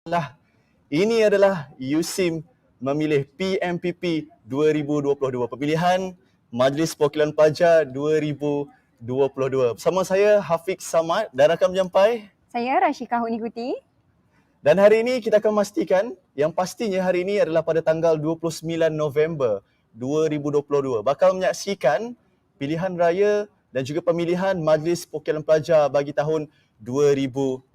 Lah, ini adalah USIM memilih PMPP 2022, pemilihan Majlis Perwakilan Pelajar 2022. Bersama saya Hafiq Samad dan rakan penyampai saya Rashika Hunikuti. Dan hari ini kita akan memastikan yang pastinya hari ini adalah pada tanggal 29 November 2022 bakal menyaksikan pilihan raya dan juga pemilihan Majlis Perwakilan Pelajar bagi tahun 2022,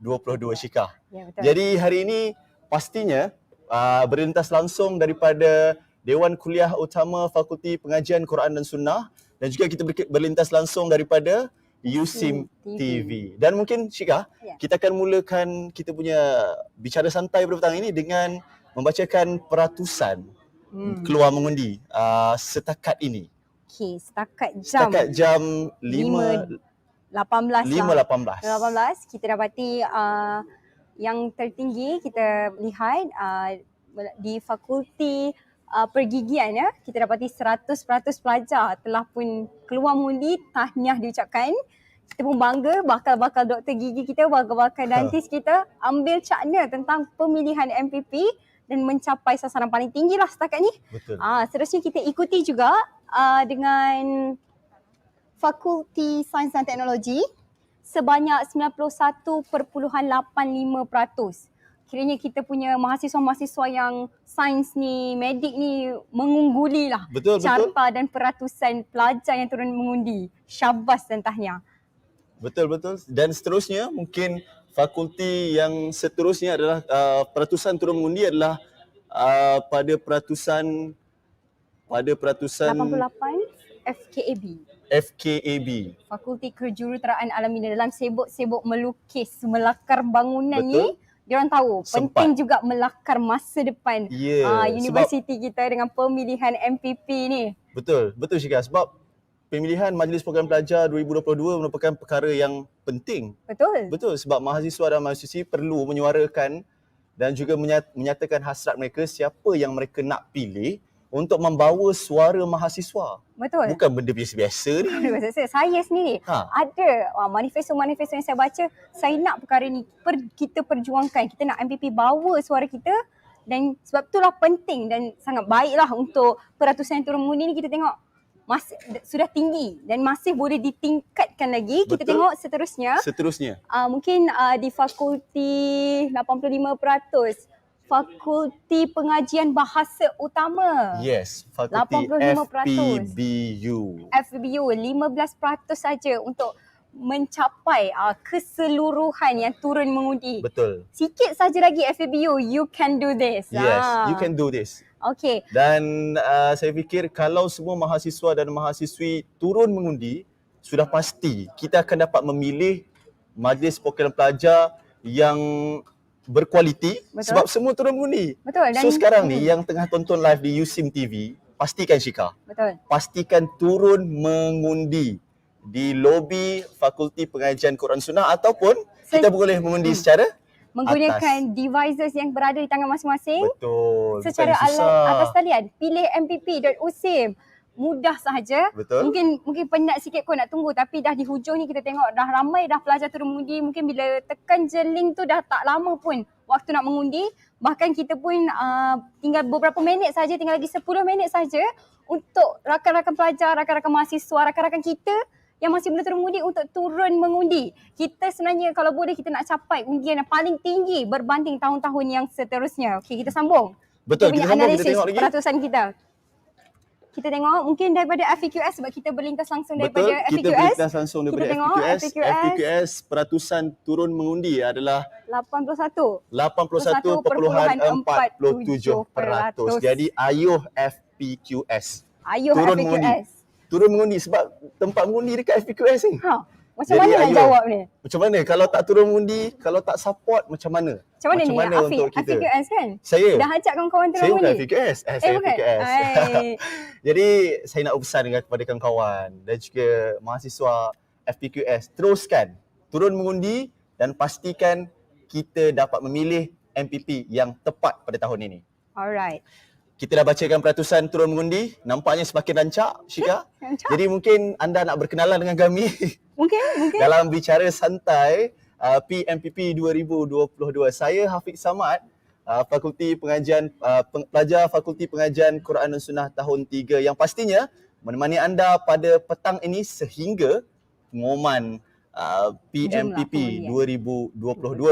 Syika. Ya, betul. Jadi hari ini pastinya berlintas langsung daripada Dewan Kuliah Utama Fakulti Pengajian Quran dan Sunnah, dan juga kita berlintas langsung daripada USIM TV. Dan mungkin Syika, kita akan mulakan kita punya bicara santai pada petang ini dengan membacakan peratusan keluar mengundi setakat ini. Okey, setakat jam 5.18 kita dapati yang tertinggi kita lihat di Fakulti Pergigian, ya, kita dapati 100% pelajar telah pun keluar mengundi. Tahniah diucapkan. Kita pun bangga bakal-bakal doktor gigi kita, bakal-bakal dentist kita ambil cakna tentang pemilihan MPP dan mencapai sasaran paling tinggi lah setakat ni. Betul. Seterusnya kita ikuti juga dengan Fakulti Sains dan Teknologi sebanyak 91.85%. Kiranya kita punya mahasiswa-mahasiswa yang sains ni, medik ni mengungguli lah carta dan peratusan pelajar yang turun mengundi. Syabas dan tahniah. Betul. Dan seterusnya mungkin fakulti yang seterusnya adalah peratusan turun mengundi adalah pada peratusan 88 FKAB. Fakulti Kejuruteraan Alami dalam sibuk-sibuk melukis, melakar bangunan ni. Diorang tahu penting juga melakar masa depan universiti kita dengan pemilihan MPP ni. Betul Syika, sebab pemilihan Majlis Program Pelajar 2022 merupakan perkara yang penting. Betul, sebab mahasiswa dan mahasiswi perlu menyuarakan dan juga menyatakan hasrat mereka siapa yang mereka nak pilih untuk membawa suara mahasiswa. Betul. Bukan benda biasa-biasa ni. Saya sendiri ada manifesto-manifesto yang saya baca, saya nak perkara ni kita perjuangkan. Kita nak MPP bawa suara kita, dan sebab itulah penting dan sangat baiklah untuk peratusan yang turun mengundi ni. Kita tengok masih sudah tinggi dan masih boleh ditingkatkan lagi. Kita tengok seterusnya. Mungkin di Fakulti 85%. Fakulti Pengajian Bahasa Utama. Yes, Fakulti 85%. FBU 15% saja untuk mencapai keseluruhan yang turun mengundi. Betul. Sikit saja lagi FBU, you can do this. Yes, you can do this. Okey. Dan saya fikir kalau semua mahasiswa dan mahasiswi turun mengundi, sudah pasti kita akan dapat memilih Majlis Perwakilan Pelajar yang berkualiti. Sebab semua turun mengundi. Dan so sekarang ni yang tengah tonton live di USIM TV, pastikan Syika. Pastikan turun mengundi di lobi Fakulti Pengajian Quran Sunnah, ataupun kita boleh mengundi secara menggunakan devices yang berada di tangan masing-masing. Betul. Secara atas talian, pilih mpp.usim. Mudah sahaja. Mungkin penat sikit kau nak tunggu, tapi dah di hujung ni kita tengok dah ramai dah pelajar turun mengundi. Mungkin bila tekan je link tu dah tak lama pun waktu nak mengundi. Bahkan kita pun tinggal beberapa minit saja, tinggal lagi 10 minit saja untuk rakan-rakan pelajar, rakan-rakan mahasiswa, rakan-rakan kita yang masih belum turun mengundi untuk turun mengundi. Kita sebenarnya kalau boleh kita nak capai undian yang paling tinggi berbanding tahun-tahun yang seterusnya. Okey, kita sambung. Betul, kita sambung, kita tengok lagi peratusan kita. Kita tengok mungkin daripada FPQS, sebab kita berlintas langsung daripada FPQS. Kita berlintas langsung daripada FPQS. Peratusan turun mengundi adalah 81.47%. Jadi ayuh FPQS. Turun mengundi sebab tempat mengundi dekat FPQS ni. Macam mana nak jawab ni? Macam mana kalau tak turun mengundi, kalau tak support, macam mana? Macam mana untuk kita? FPQS kan? Saya. Dah ajak kawan-kawan turun mengundi? Saya bukan FPQS. Saya FPQS. Jadi saya nak berpesan kepada kawan-kawan dan juga mahasiswa FPQS, teruskan turun mengundi dan pastikan kita dapat memilih MPP yang tepat pada tahun ini. Alright. Kita dah bacakan peratusan turun mengundi, nampaknya semakin rancak, Syika. Jadi mungkin anda nak berkenalan dengan kami. Mungkin. Dalam bicara santai PMPP 2022. Saya Hafiq Samad Fakulti Pengajian pelajar Fakulti Pengajian Quran dan Sunnah tahun 3 yang pastinya menemani anda pada petang ini sehingga pengumuman PMPP 2022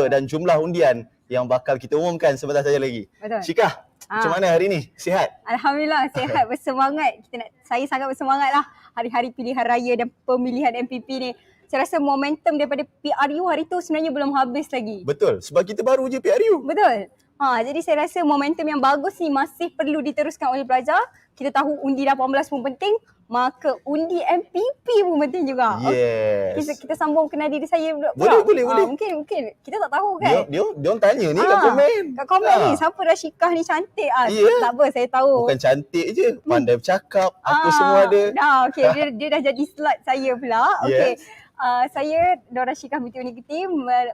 dan jumlah undian yang bakal kita umumkan sebentar saja lagi. Betul. Syikah, macam mana hari ni? Sihat? Alhamdulillah, sihat, bersemangat. Saya sangat bersemangat lah hari-hari pilihan raya dan pemilihan MPP ni. Saya rasa momentum daripada PRU hari tu sebenarnya belum habis lagi. Betul, sebab kita baru je PRU. Betul. Jadi saya rasa momentum yang bagus ni masih perlu diteruskan oleh pelajar. Kita tahu undi 18 pun penting, maka undi MPP pun penting juga. Yes. Kita sambung kenal diri saya pula. Boleh. Mungkin kita tak tahu kan. Dia orang tanya ni kat komen. Kat komen ni, siapa Rashikah ni cantik? Tak apa, saya tahu. Bukan cantik je, pandai bercakap, apa semua ada. Okey, dia dah jadi slot saya pula. Okey. Yes. Saya Dora Syikah binti Unikiti,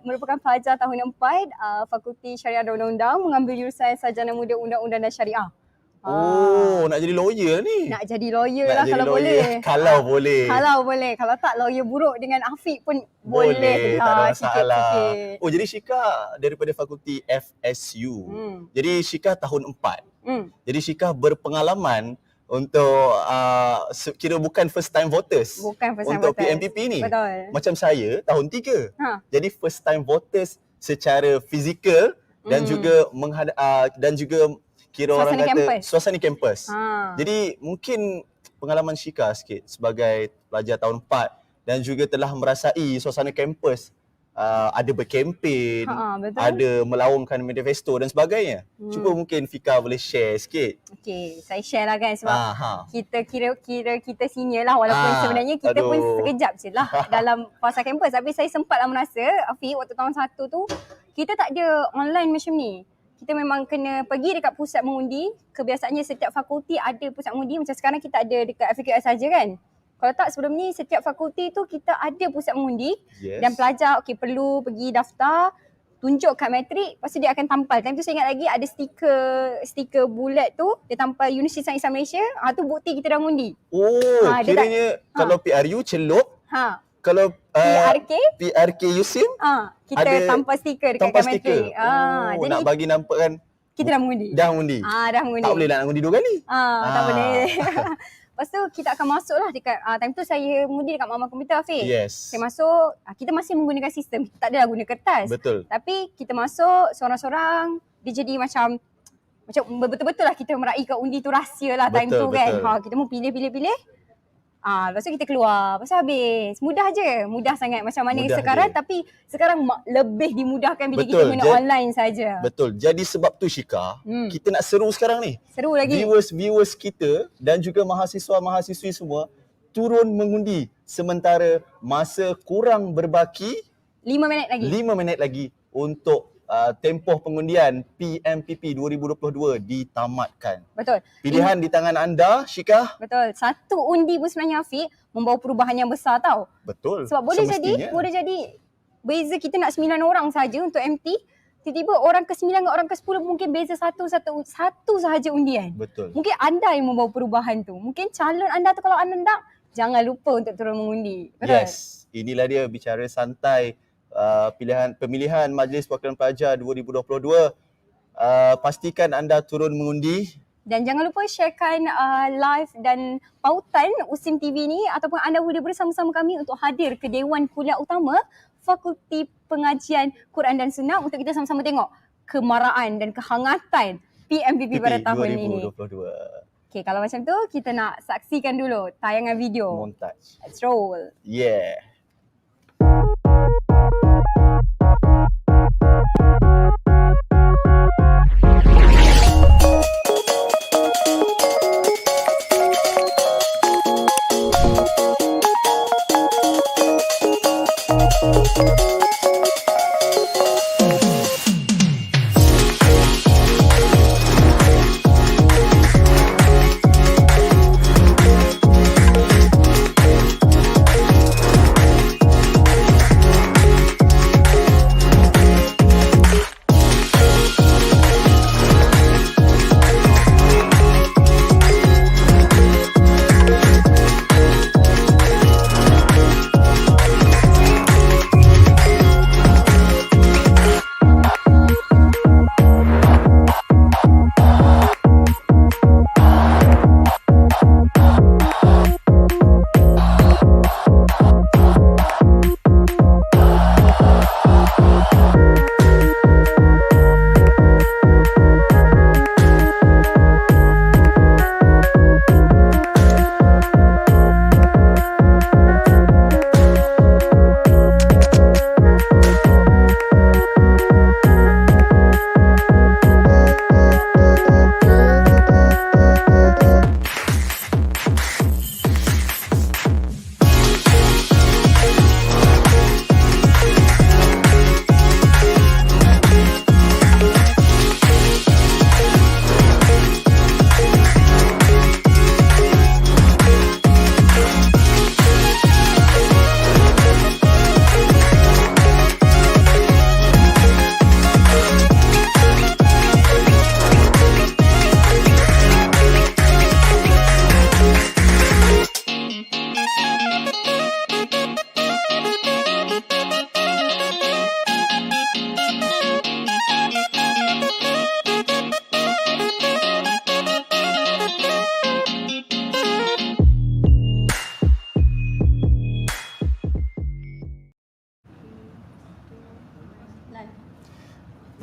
merupakan pelajar tahun 4 Fakulti Syariah dan Undang-Undang, mengambil jurusan Sarjana Muda Undang-Undang dan Syariah. Nak jadi lawyer ni? Nak jadi lawyer lah kalau boleh. Kalau boleh. Kalau boleh. Kalau tak lawyer buruk dengan Afiq pun boleh. Tak ada masalah. Sikit-sikit. Jadi Syikah daripada Fakulti FSU. Jadi Syikah tahun 4. Jadi Syikah berpengalaman untuk kira bukan first time voters. Bukan first time untuk voters. PMPP ni. Betul. Macam saya tahun 3. Jadi first time voters secara fizikal dan juga dan juga kira suasana orang kata kampus. Suasana kampus. Jadi mungkin pengalaman Syikah sikit sebagai pelajar tahun 4 dan juga telah merasai suasana kampus. Ada berkempen, ada melaungkan manifesto dan sebagainya. Cuba mungkin Fika boleh share sikit. Okey, saya share lah kan sebab kita kira kita senior lah walaupun sebenarnya kita pun sekejap je lah dalam fasa kampus. Tapi saya sempatlah merasa, Afiq, waktu tahun 1 tu kita tak ada online macam ni. Kita memang kena pergi dekat pusat mengundi. Kebiasaannya setiap fakulti ada pusat mengundi. Macam sekarang kita ada dekat FKS saja kan. Kalau tak sebelum ni setiap fakulti tu kita ada pusat mengundi. Dan pelajar perlu pergi daftar, tunjuk kad matrik, lepas tu dia akan tampal. Time tu saya ingat lagi ada stiker bulat tu, dia tampal Universiti Sains Islam Malaysia, tu bukti kita dah mengundi. Kiranya kalau PRU celup, kalau PRK USIM kita ada tampal stiker dekat kad matrik. Jadi nak bagi nampak kan kita dah mengundi. Dah mengundi. Dah mengundi. Tak boleh nak mengundi 2 kali. Tak boleh. Lepas tu kita akan masuk lah dekat, time tu saya mengundi dekat Mama Komputer, Afiq. Yes. Saya masuk, kita masih menggunakan sistem. Tak adalah guna kertas. Betul. Tapi kita masuk seorang-seorang, dia jadi macam betul-betul lah kita meraihkan undi tu rahsia lah time tu kan. Kita mau pilih. Lepas tu kita keluar. Lepas tu habis. Mudah je. Mudah sangat macam mana mudah sekarang je. Tapi sekarang lebih dimudahkan bila kita guna online saja. Betul. Jadi sebab tu Syikah, kita nak seru sekarang ni. Seru lagi. Viewers kita dan juga mahasiswa-mahasiswi semua turun mengundi. Sementara masa kurang berbaki 5 minit lagi. 5 minit lagi untuk tempoh pengundian PMPP 2022 ditamatkan. Betul. Pilihan di tangan anda, Syikah. Betul. Satu undi pun sebenarnya, Afiq, membawa perubahan yang besar tau. Betul. Sebab boleh jadi beza kita nak 9 orang saja untuk MT. Tiba-tiba orang ke-9 dengan orang ke-10 mungkin beza satu sahaja undian. Betul. Mungkin anda yang membawa perubahan tu. Mungkin calon anda tu kalau anda nak, jangan lupa untuk turun mengundi. Betul? Yes. Inilah dia bicara santai. Pemilihan Majlis Perwakilan Pelajar 2022. Pastikan anda turun mengundi. Dan jangan lupa sharekan live dan pautan USIM TV ni ataupun anda boleh bersama-sama kami untuk hadir ke Dewan Kuliah Utama Fakulti Pengajian Quran dan Sunnah untuk kita sama-sama tengok kemaraan dan kehangatan PMPP pada tahun 2022. Okay, kalau macam tu kita nak saksikan dulu tayangan video. Montage. Let's roll. Yeah.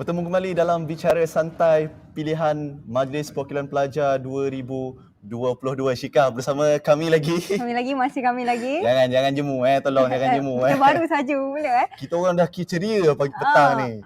Bertemu kembali dalam Bicara Santai pilihan Majlis Perwakilan Pelajar 2022. Syika bersama kami lagi. Masih kami lagi. Jangan jemu tolong jangan jemu Kita baru saja mula Kita orang dah ceria pagi petang ni.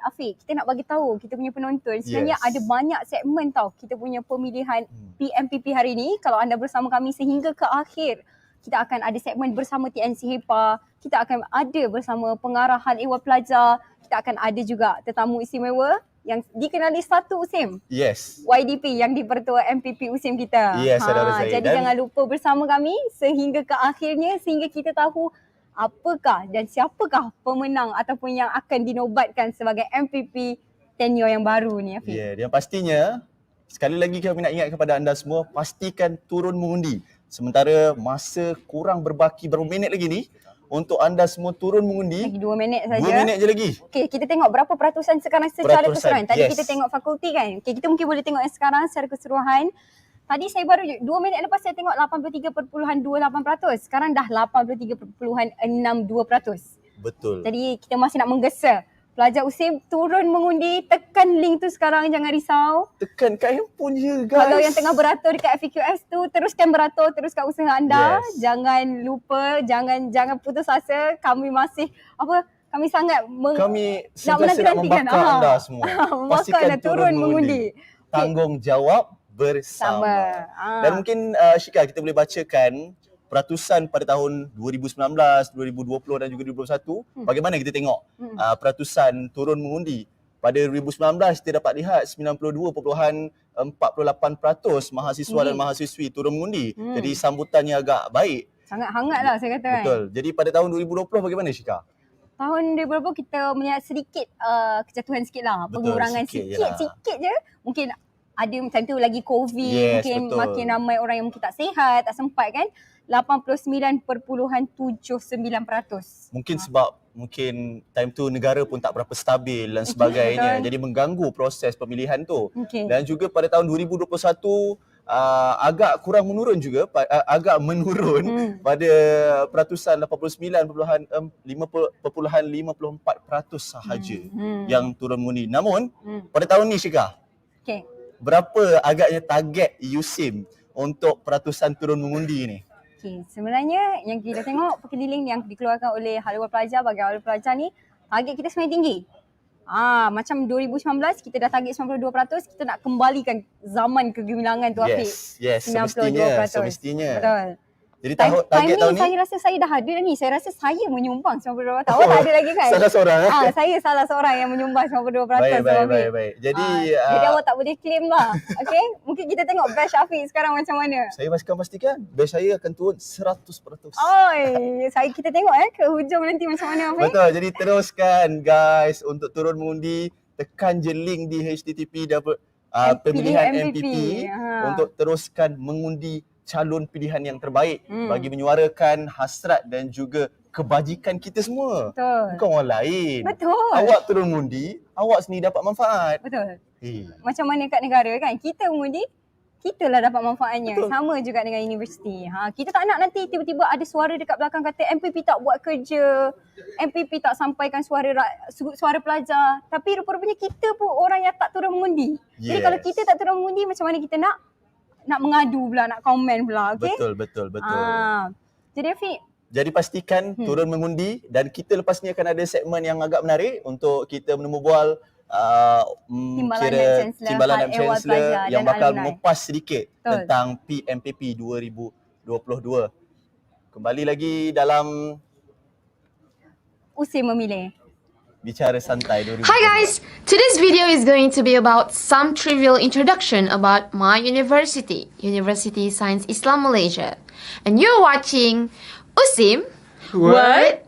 Afiq, kita nak bagi tahu kita punya penonton sebenarnya ada banyak segmen tau kita punya pemilihan PMPP hari ni. Kalau anda bersama kami sehingga ke akhir, kita akan ada segmen bersama TNC HEPA, kita akan ada bersama pengarahan Ewan Pelajar, kita akan ada juga tetamu istimewa yang dikenali satu USIM. Yes. YDP yang dipertua MPP USIM kita. Yes, saudara saya. Jadi jangan lupa bersama kami sehingga ke akhirnya sehingga kita tahu apakah dan siapakah pemenang ataupun yang akan dinobatkan sebagai MPP tenure yang baru ni, Afiq. Dan pastinya sekali lagi kami nak ingat kepada anda semua, pastikan turun mengundi. Sementara masa kurang berbaki berapa minit lagi ni untuk anda semua turun mengundi. Lagi 2 minit saja. 2 minit je lagi. Okey, kita tengok berapa peratusan sekarang secara keseluruhan. Tadi yes. kita tengok fakulti kan. Okey, kita mungkin boleh tengok yang sekarang secara keseluruhan. Tadi saya baru 2 minit lepas saya tengok 83.28%. Sekarang dah 83.62%. Betul. Jadi kita masih nak menggesa. Pelajar USIM turun mengundi, tekan link tu sekarang, jangan risau. Tekan kat handphone je guys. Kalau yang tengah beratur dekat FAQS tu, teruskan beratur, teruskan usaha anda. Yes. Jangan lupa, jangan putus asa. Kami masih kami sangat kami sentiasa nak membakar anda semua. Pastikan turun mengundi. Tanggungjawab bersama. Dan mungkin Syika kita boleh bacakan peratusan pada tahun 2019, 2020 dan juga 2021. Bagaimana kita tengok peratusan turun mengundi. Pada 2019 kita dapat lihat 92.48% mahasiswa dan mahasiswi turun mengundi. Jadi sambutannya agak baik. Sangat hangat lah saya kata. Betul. Jadi pada tahun 2020 bagaimana Syika? Tahun 2020 kita melihat sedikit kejatuhan sikit lah. Betul, pengurangan sikit je. Mungkin ada macam tu lagi COVID, mungkin betul. makin ramai orang yang mungkin tak sihat, tak sempat kan. 89.79%. Mungkin sebab time tu negara pun tak berapa stabil dan sebagainya. Jadi mengganggu proses pemilihan tu. Dan juga pada tahun 2021 agak kurang menurun juga, agak menurun pada peratusan 89.54% sahaja yang turun mengundi. Namun pada tahun ni Syika, berapa agaknya target USIM untuk peratusan turun mengundi ni? Sebenarnya yang kita tengok perkeliling yang dikeluarkan oleh Hal Ehwal Pelajar bagi awal pelajar ni, target kita sebenarnya tinggi. Macam 2019 kita dah target 92%, kita nak kembalikan zaman kegemilangan tu, Afiq. Yes, 92%. semestinya. Betul. Jadi target tahun ni saya rasa saya dah ada dah ni. Saya rasa saya menyumbang 92%. Awak tak ada lagi kan? Salah seorang. Saya salah seorang yang menyumbang 92%. Baik. Jadi awak tak boleh claim lah. Okay? Mungkin kita tengok batch Afiq sekarang macam mana. Saya pastikan batch saya akan turun 100%. Kita tengok ke hujung nanti macam mana, Afiq. Betul. Jadi teruskan guys untuk turun mengundi. Tekan je link di http pemilihan MPP untuk teruskan mengundi calon pilihan yang terbaik bagi menyuarakan hasrat dan juga kebajikan kita semua. Betul. Bukan orang lain. Betul. Awak turun mengundi, awak sendiri dapat manfaat. Betul. Macam mana kat negara kan, kita mengundi, kita lah dapat manfaatnya. Betul. Sama juga dengan universiti. Kita tak nak nanti tiba-tiba ada suara dekat belakang kata MPP tak buat kerja, MPP tak sampaikan suara pelajar. Tapi rupa-rupanya kita pun orang yang tak turun mengundi. Jadi kalau kita tak turun mengundi, macam mana kita nak mengadu pula, nak komen pula, okey? Betul. Jadi Afiq, pastikan turun mengundi dan kita lepas ni akan ada segmen yang agak menarik untuk kita menemubual Timbalan Naib Chancellor yang bakal mengupas sedikit tentang PMPP 2022. Kembali lagi dalam USIM Memilih. Bicara Santai 2022. Hi guys! Today's video is going to be about some trivial introduction about my university, University Sains Islam Malaysia. And you're watching USIM. What?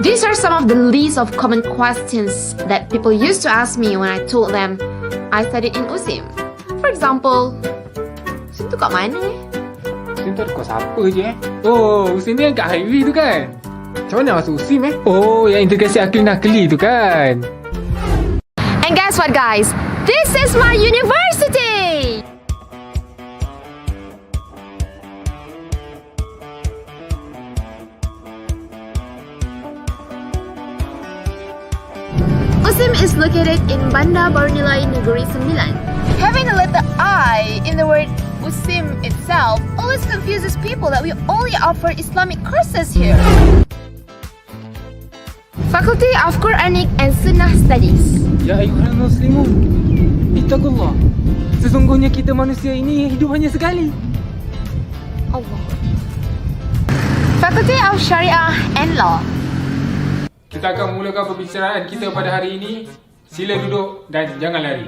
These are some of the list of common questions that people used to ask me when I told them I studied in USIM. For example, USIM tu kat mana USIM tu dekat siapa je USIM ni yang kat highway tu kan? Macam mana masuk USIM yang integrasi akli tu kan? And guess what guys? This is my university! located in Bandar Baru Nilai, Negeri Sembilan. Having the letter I in the word USIM itself always confuses people that we only offer Islamic courses here. Faculty of Quranic and Sunnah Studies. Ya ayuhal muslimun, ittaqullah. Sesungguhnya kita manusia ini hidup hanya sekali. Allah. Faculty of Sharia and Law. Kita akan memulakan pembicaraan kita pada hari ini. Sila duduk dan jangan lari.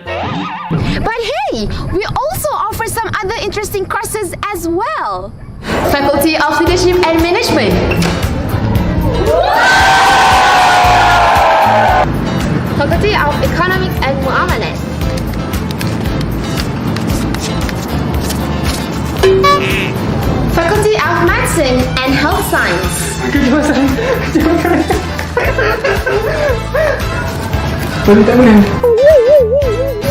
But hey, we also offer some other interesting courses as well. Faculty of Leadership and Management. Faculty of Economics and Muamalat. Faculty of Medicine and Health Science.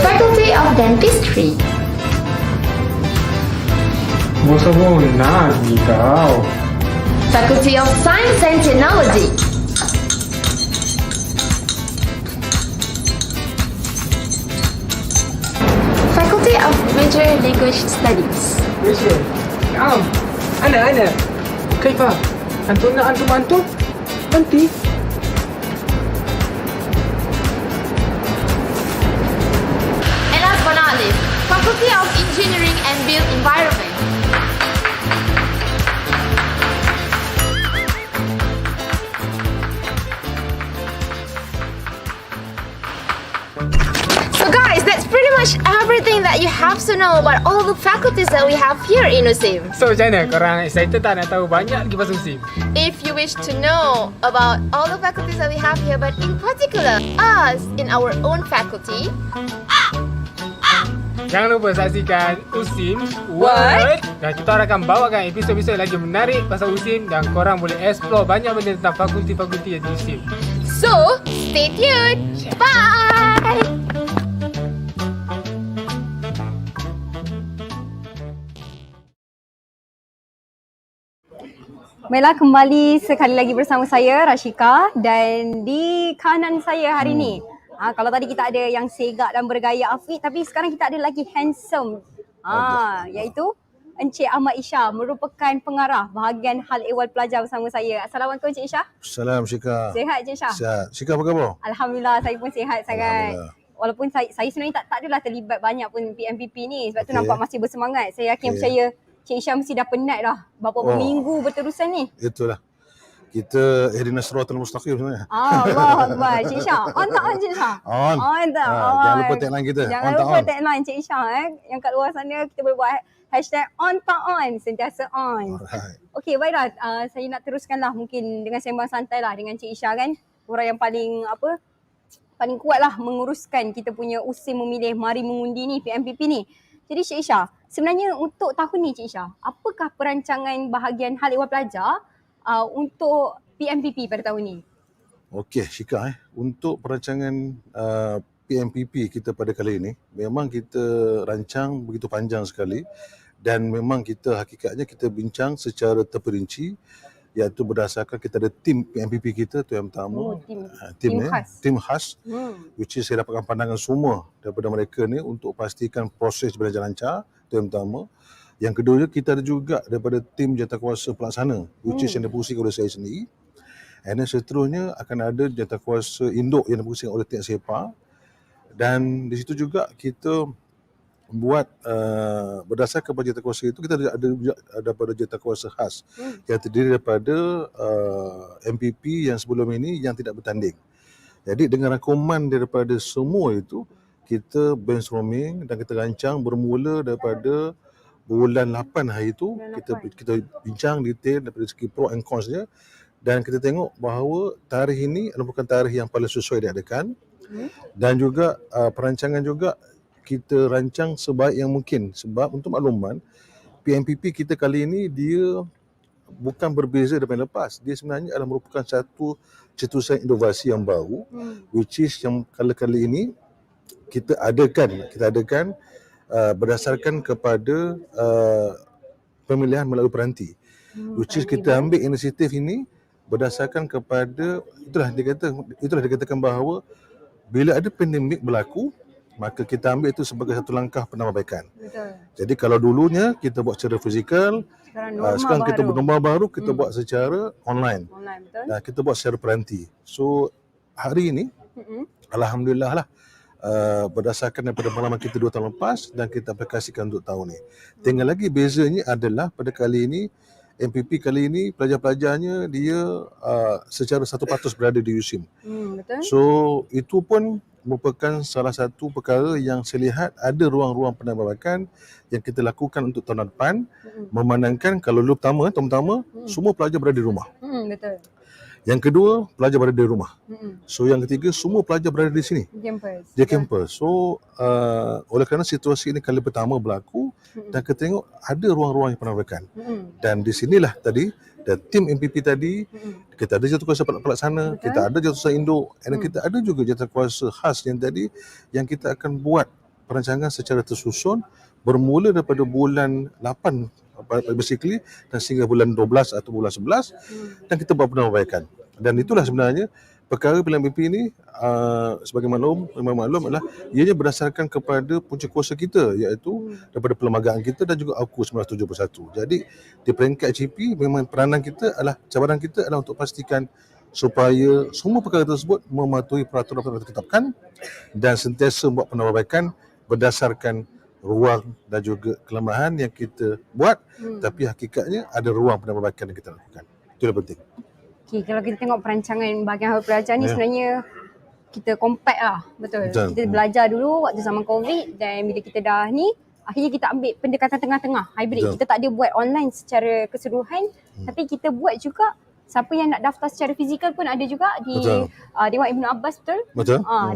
Faculty of Dentistry. Bosan nagi kau. Faculty of Science and Technology. Faculty of Major Language Studies. Malaysia. Ana. Kaifa? Antum? Anti? And last but not least, Faculty of Engineering and Built Environment. So guys, that's pretty much everything that you have to know about all the faculties that we have here in USIM. So macam mana? Korang excited tak nak tahu banyak lagi pasal USIM? If you wish to know about all the faculties that we have here, but in particular us in our own faculty, Jangan lupa saksikan USIM What? Dan kita akan bawakan episod-episod lagi menarik pasal USIM dan korang boleh explore banyak benda tentang fakulti-fakulti yang di USIM. so stay tuned. Bye. Baiklah, kembali sekali lagi bersama saya Rashika dan di kanan saya hari ni. Kalau tadi kita ada yang segak dan bergaya Afiq, tapi sekarang kita ada lagi handsome. Iaitu Encik Ahmad Isha, merupakan pengarah bahagian hal ehwal pelajar bersama saya. Assalamualaikum Encik Isha. Salam Syika. Sihat Encik Isha? Sihat. Syika apa khabar? Alhamdulillah, saya pun sihat sangat. Alhamdulillah. Walaupun saya sebenarnya tak adalah terlibat banyak pun PMPP ni, sebab tu Okey. nampak masih bersemangat. Saya yakin percaya Cik Isha mesti dah penat dah berapa minggu berterusan ni. Itulah. Kita Ihdina Siratal Mustaqim sebenarnya. Allah Akbar. Cik Isha, on tak on Cik Isha? On. On tak? Jangan lupa tagline kita. Jangan On tak lupa on. tagline Cik Isha Yang kat luar sana kita boleh buat hashtag on tak on. Sentiasa on. Alright. Okey, baiklah. Saya nak teruskanlah mungkin dengan sembang santai lah dengan Cik Isha kan. Orang yang paling paling kuat lah menguruskan kita punya USIM memilih Mari Mengundi ni, PMPP ni. Jadi Cik Isha, sebenarnya untuk tahun ni Cik Isha, apakah perancangan bahagian hal ehwal pelajar untuk PMPP pada tahun ni? Okey, Syika untuk perancangan PMPP kita pada kali ini, memang kita rancang begitu panjang sekali dan memang kita hakikatnya kita bincang secara terperinci, iaitu berdasarkan kita ada tim PMPP kita tu yang pertama. Tim khas. Tim khas. Which is saya dapatkan pandangan semua daripada mereka ni untuk pastikan proses berjalan lancar, itu yang pertama. Yang kedua, kita ada juga daripada tim jawatankuasa pelaksana, which is yang dipusing oleh saya sendiri. And then seterusnya akan ada jawatankuasa induk yang dipusing oleh Tiak Sepa. Dan di situ juga kita buat berdasarkan kepada jawatankuasa itu, kita ada daripada jawatankuasa khas yang terdiri daripada MPP yang sebelum ini yang tidak bertanding. Jadi dengan rangkuman daripada semua itu, kita brainstorming dan kita rancang bermula daripada bulan 8 hari itu, kita bincang detail daripada segi pro and cons dia, dan kita tengok bahawa tarikh ini merupakan tarikh yang paling sesuai diadakan. Dan juga perancangan juga kita rancang sebaik yang mungkin, sebab untuk makluman PMPP kita kali ini dia bukan berbeza daripada lepas. Dia sebenarnya adalah merupakan satu cetusan inovasi yang baru, which is yang kali ini kita adakan berdasarkan kepada pemilihan melalui peranti. Which is kita ambil inisiatif ini berdasarkan kepada itulah dikatakan bahawa bila ada pandemik berlaku, maka kita ambil itu sebagai satu langkah penambahbaikan. Betul. Jadi kalau dulunya kita buat secara fizikal, sekarang kita normal baru kita buat secara online. Online, betul. Dan kita buat secara peranti. So hari ini alhamdulillah lah, berdasarkan daripada pengalaman kita 2 tahun lepas dan kita aplikasikan untuk tahun ni. Tinggal lagi bezanya adalah pada kali ini MPP kali ini pelajar-pelajarnya dia secara 100% berada di USIM. Betul. So itu pun merupakan salah satu perkara yang saya lihat ada ruang-ruang penambahbaikan yang kita lakukan untuk tahun depan, memandangkan kalau dulu tahun pertama semua pelajar berada di rumah. Betul. Yang kedua, pelajar berada di rumah. So yang ketiga, semua pelajar berada di sini. Campus. Di kampus. So oleh kerana situasi ini kali pertama berlaku dan kita tengok ada ruang-ruang yang penambahbaikan. Dan di sinilah tadi dan tim MPP tadi kita ada jawatankuasa pelaksana, kita ada jawatankuasa induk dan kita ada juga jawatankuasa khas yang tadi yang kita akan buat perancangan secara tersusun bermula daripada bulan 8 basically dan sehingga bulan 12 atau bulan 11 dan kita buat penambahbaikan. Dan itulah sebenarnya perkara pilihan MPP ini sebagai maklum adalah ianya berdasarkan kepada punca kuasa kita iaitu daripada perlembagaan kita dan juga AUKU 1971. Jadi di peringkat GP memang peranan kita adalah cabaran kita adalah untuk pastikan supaya semua perkara tersebut mematuhi peraturan yang ditetapkan dan sentiasa buat penambahbaikan berdasarkan ruang dan juga kelemahan yang kita buat tapi hakikatnya ada ruang penambahbaikan yang kita lakukan. Itu yang penting. Okay, kalau kita tengok perancangan bahagian hal pelajar ni sebenarnya kita compact lah, betul. Kita belajar dulu waktu zaman COVID dan bila kita dah ni akhirnya kita ambil pendekatan tengah-tengah, hybrid. Kita tak ada buat online secara keseluruhan tapi kita buat juga siapa yang nak daftar secara fizikal pun ada juga di Dewan Ibn Abbas, betul?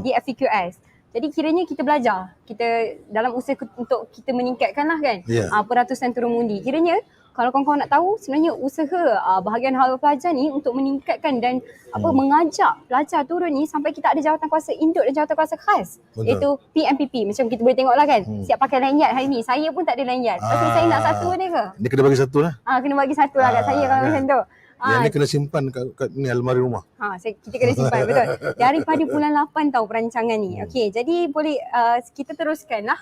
Di FEQS. Jadi kiranya kita belajar, kita dalam usaha untuk kita meningkatkan lah kan peratusan turun undi. Kiranya kalau kawan-kawan nak tahu sebenarnya usaha bahagian hal pelajar ni untuk meningkatkan dan mengajak pelajar turun ni sampai kita ada jawatankuasa induk dan jawatankuasa khas. Iaitu PMPP. Macam kita boleh tengok lah kan, siap pakai lanyard hari ni. Saya pun tak ada lanyard. Tapi saya nak satu ni ke? Dia kena bagi satu lah. Kena bagi satu lah kat saya kalau macam tu. Yang ni kena simpan kat ni almari rumah. Kita kena simpan, betul. Daripada bulan 8 tau perancangan ni. Okey, jadi boleh kita teruskan lah.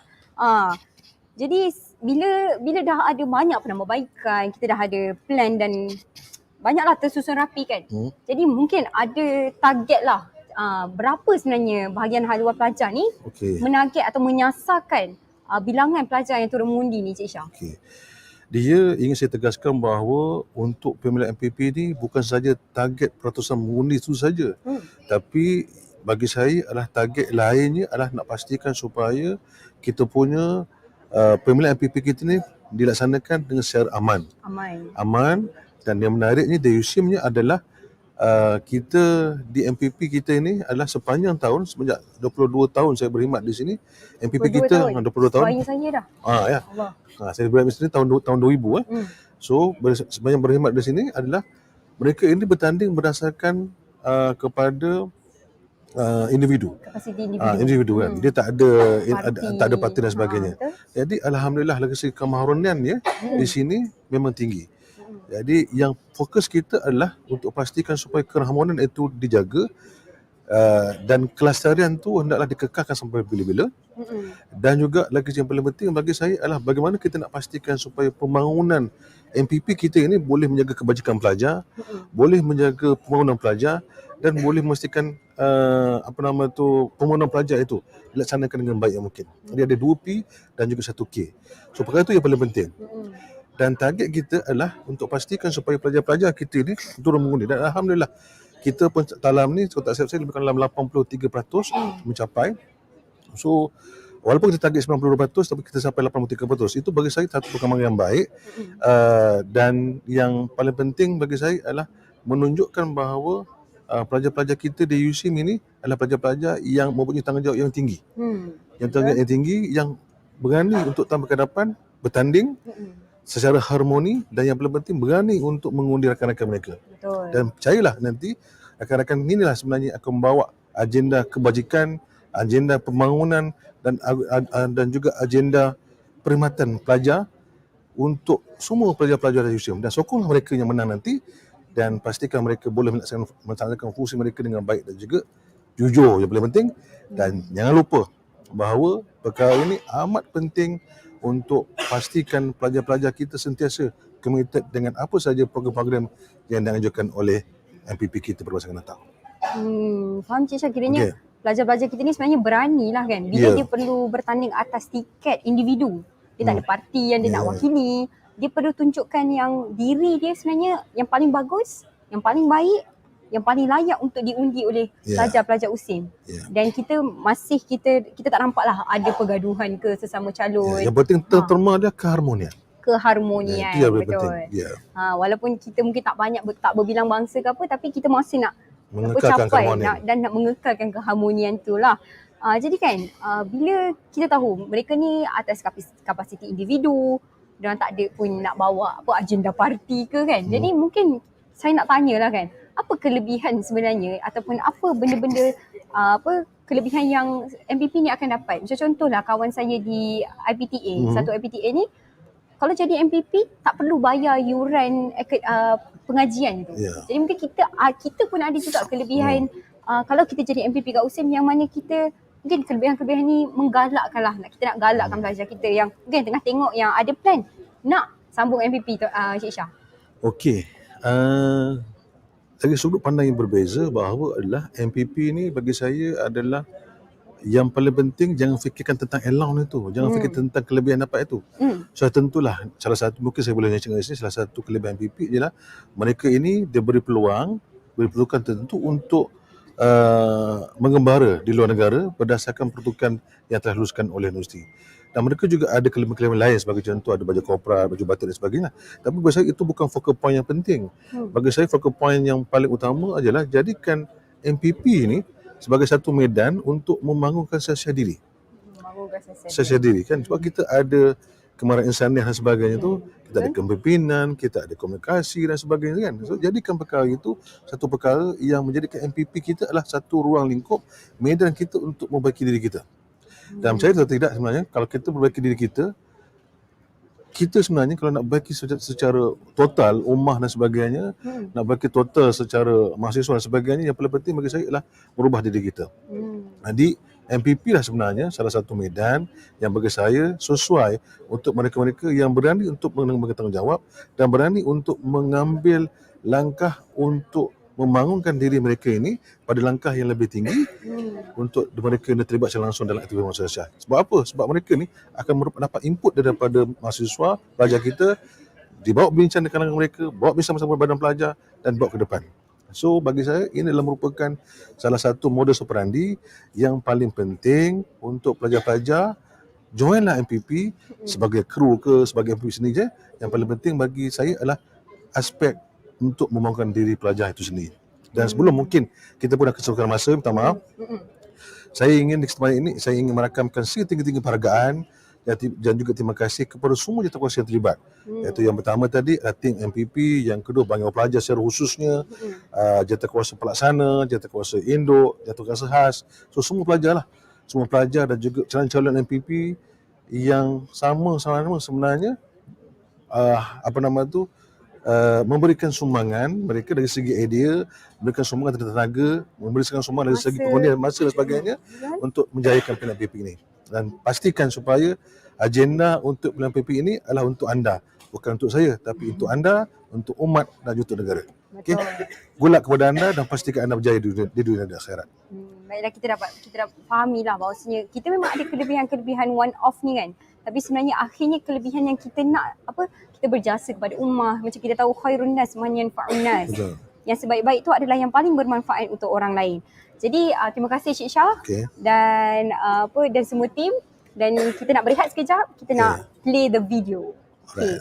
Jadi bila dah ada banyak penambahbaikan, kita dah ada plan dan banyaklah tersusun rapi kan. Jadi mungkin ada target lah berapa sebenarnya bahagian hal luar pelajar ni menarget atau menyasarkan bilangan pelajar yang turun mengundi ni, Cik Syah. Dia ingin saya tegaskan bahawa untuk pemilihan MPP ni bukan saja target peratusan mengundi itu saja. Tapi bagi saya adalah target lainnya adalah nak pastikan supaya kita punya pemilihan MPP kita ni dilaksanakan dengan secara aman. Dan yang menariknya di USIM-nya adalah kita di MPP kita ini adalah sepanjang tahun, semenjak 22 tahun saya berkhidmat di sini, MPP kita 22 tahun. Saya dah. Ya. Saya berkhidmat di sini tahun 2000 So sepanjang berkhidmat di sini adalah mereka ini bertanding berdasarkan kepada individu. Kapasiti individu kan. Dia tak ada parti dan sebagainya. Jadi alhamdulillah legasi kemaharunian di sini memang tinggi. Jadi yang fokus kita adalah untuk pastikan supaya keharmonian itu dijaga dan kelestarian tu hendaklah dikekalkan sampai bila-bila. Dan juga lagi yang paling penting bagi saya adalah bagaimana kita nak pastikan supaya pembangunan MPP kita ini boleh menjaga kebajikan pelajar, boleh menjaga pembangunan pelajar dan boleh memastikan pembangunan pelajar itu dilaksanakan dengan baik yang mungkin. Jadi ada 2P dan juga 1K. So perkara itu yang paling penting. Dan target kita adalah untuk pastikan supaya pelajar-pelajar kita ini turun mengundi. Dan alhamdulillah kita pun dalam ni kalau tak silap saya lebih kurang dalam 83% mencapai. So walaupun kita target 90% tapi kita sampai 83%. Itu bagi saya satu perkembangan yang baik. Dan yang paling penting bagi saya adalah menunjukkan bahawa pelajar-pelajar kita di USIM ini adalah pelajar-pelajar yang mempunyai tanggungjawab yang tinggi. Yang tanggungjawab yang tinggi, yang berani untuk tampil ke hadapan, bertanding secara harmoni dan yang paling penting berani untuk mengundi rakan-rakan mereka. Dan percayalah nanti rakan-rakan inilah sebenarnya akan membawa agenda kebajikan, agenda pembangunan dan juga agenda perkhidmatan pelajar untuk semua pelajar-pelajar dari USIM. Dan sokonglah mereka yang menang nanti dan pastikan mereka boleh melaksanakan fungsi mereka dengan baik dan juga jujur yang paling penting, dan jangan lupa bahawa perkara ini amat penting untuk pastikan pelajar-pelajar kita sentiasa committed dengan apa sahaja program-program yang dianjurkan oleh MPP kita pada masa akan datang. Faham Cik Syah, kiranya pelajar-pelajar kita ni sebenarnya berani lah kan bila dia perlu bertanding atas tiket individu. Dia tak ada parti yang dia nak wakili. Dia perlu tunjukkan yang diri dia sebenarnya yang paling bagus, yang paling baik, yang paling layak untuk diundi oleh pelajar-pelajar USIM. Dan kita tak nampak lah ada pergaduhan ke sesama calon. Yang penting terutama dia keharmonian. Keharmonian, Itu yang paling betul. penting. Walaupun kita mungkin tak berbilang bangsa ke apa, tapi kita masih nak Mengekalkan keharmonian. dan nak mengekalkan keharmonian tu lah. Jadi kan bila kita tahu mereka ni atas kapasiti individu, diorang tak ada pun nak bawa apa agenda parti ke kan. Jadi mungkin saya nak tanyalah kan, apa kelebihan sebenarnya ataupun apa benda-benda kelebihan yang MPP ni akan dapat. Macam contohlah kawan saya di IPTA, satu IPTA ni kalau jadi MPP tak perlu bayar yuran pengajian tu. Jadi mungkin kita pun ada juga kelebihan kalau kita jadi MPP kat USIM yang mana kita mungkin kelebihan-kelebihan ni menggalakkan lah. Kita nak galakkan pelajar kita yang mungkin tengah tengok yang ada plan nak sambung MPP tu, Cik Syah. Okey. Dari sudut pandang yang berbeza bahawa adalah MPP ni bagi saya adalah yang paling penting jangan fikirkan tentang allowance itu. Jangan fikir tentang kelebihan dapat itu. So tentulah salah satu mungkin saya boleh cakap di sini salah satu kelebihan MPP ialah mereka ini dia beri peluang tertentu untuk mengembara di luar negara berdasarkan peruntukan yang telah diluluskan oleh universiti. Dan mereka juga ada kelebihan lain sebagai contoh ada baju korporat, baju batik dan sebagainya. Tapi bagi saya itu bukan focal point yang penting. Bagi saya focal point yang paling utama adalah jadikan MPP ini sebagai satu medan untuk membangunkan siasat diri. Siasat diri kan sebab kita ada kemarahan insaniah dan sebagainya tu, kita ada kepimpinan, kita ada komunikasi dan sebagainya kan. So jadikan perkara itu satu perkara yang menjadikan MPP kita adalah satu ruang lingkup medan kita untuk memperbaiki diri kita. Dan saya tidak sebenarnya kalau kita memperbaiki diri kita sebenarnya kalau nak baiki secara total ummah dan sebagainya, nak baiki total secara mahasiswa dan sebagainya, yang paling penting bagi saya adalah merubah diri kita. Jadi MPP lah sebenarnya salah satu medan yang bagi saya sesuai untuk mereka-mereka yang berani untuk bertanggungjawab dan berani untuk mengambil langkah untuk membangunkan diri mereka ini pada langkah yang lebih tinggi untuk mereka yang terlibat secara langsung dalam aktiviti masyarakat. Sebab apa? Sebab mereka ni akan dapat input daripada mahasiswa, pelajar kita, dibawa bincang di kalangan mereka, bawa bincang bersama badan pelajar dan bawa ke depan. So bagi saya ini adalah merupakan salah satu modus operandi yang paling penting untuk pelajar-pelajar joinlah MPP sebagai kru ke sebagai MPP sendiri je. Yang paling penting bagi saya adalah aspek untuk membangunkan diri pelajar itu sendiri. Dan sebelum mungkin kita pun dah kesuruhkan masa, minta maaf. Saya ingin di kesempatan ini saya ingin merakamkan setinggi-tinggi penghargaan dan juga terima kasih kepada semua jawatan yang terlibat. Iaitu yang pertama tadi tim MPP, yang kedua Bank Pelajar secara khususnya, jawatan pelaksana, jawatan induk, jawatan khas. So semua pelajar lah. Semua pelajar dan juga calon-calon MPP yang sama-sama sebenarnya memberikan sumbangan mereka dari segi idea, memberikan sumbangan tenaga, memberikan sumbangan dari segi pengundian masa dan sebagainya untuk menjayakan pilihan MPP ini. Dan pastikan supaya agenda untuk pilihan MPP ini adalah untuk anda, bukan untuk saya, tapi untuk anda, untuk umat dan untuk negara. Okey. Gulak kepada anda dan pastikan anda berjaya di dunia dan akhirat. Baiklah, kita dapat fahamilah bahawasanya kita memang ada kelebihan-kelebihan one off ni kan. Tapi sebenarnya akhirnya kelebihan yang kita nak kita berjasa kepada ummah. Macam kita tahu khairun nas man yanfa'un nas. Yang sebaik-baik itu adalah yang paling bermanfaat untuk orang lain. Jadi terima kasih Cik Syah dan dan semua tim, dan kita nak berehat sekejap, kita nak play the video. Okay.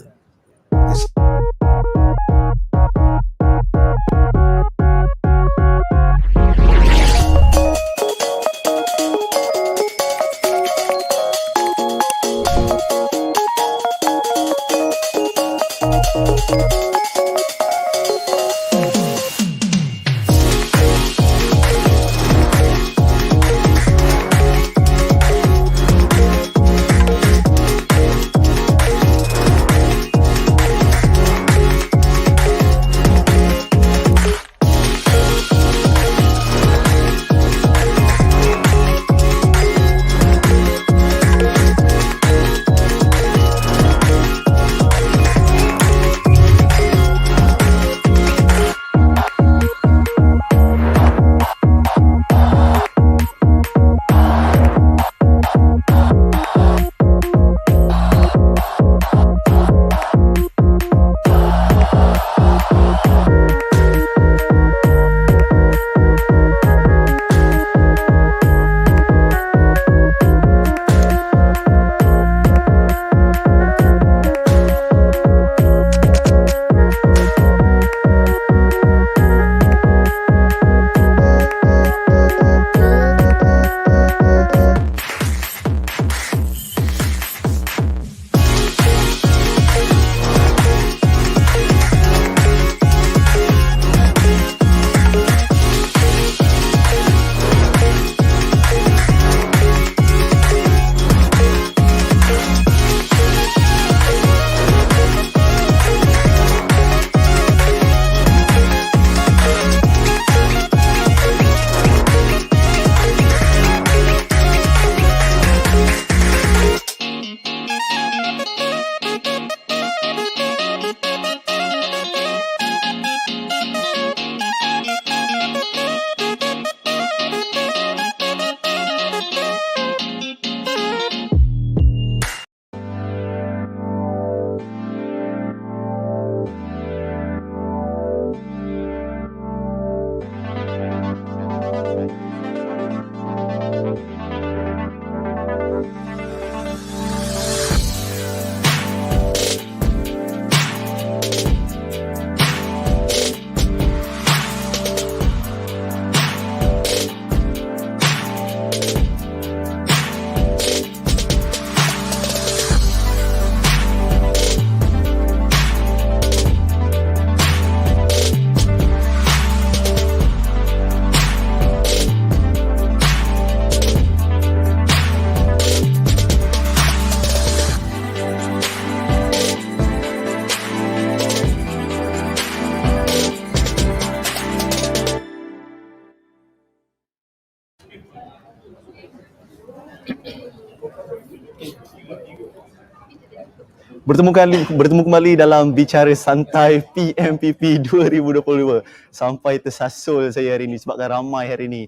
bertemu kembali dalam Bicara Santai PMPP 2022. Sampai tersasul saya hari ini sebabkan ramai hari ini.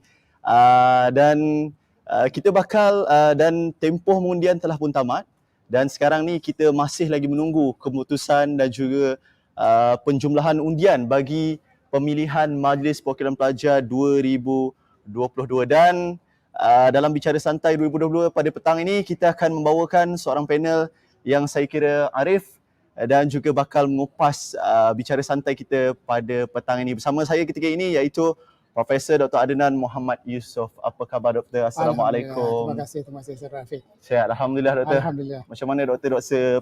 Dan kita bakal dan tempoh pengundian telah pun tamat dan sekarang ni kita masih lagi menunggu keputusan dan juga penjumlahan undian bagi pemilihan Majlis Perwakilan Pelajar 2022 dan dalam Bicara Santai 2022 pada petang ini kita akan membawakan seorang panel yang saya kira arif dan juga bakal mengupas bicara santai kita pada petang ini. Bersama saya ketika ini iaitu Profesor Dr. Adnan Muhammad Yusof. Apa khabar Doktor? Assalamualaikum. Terima kasih Sir Rafiq. Sihat, Alhamdulillah Doktor. Alhamdulillah. Macam mana Doktor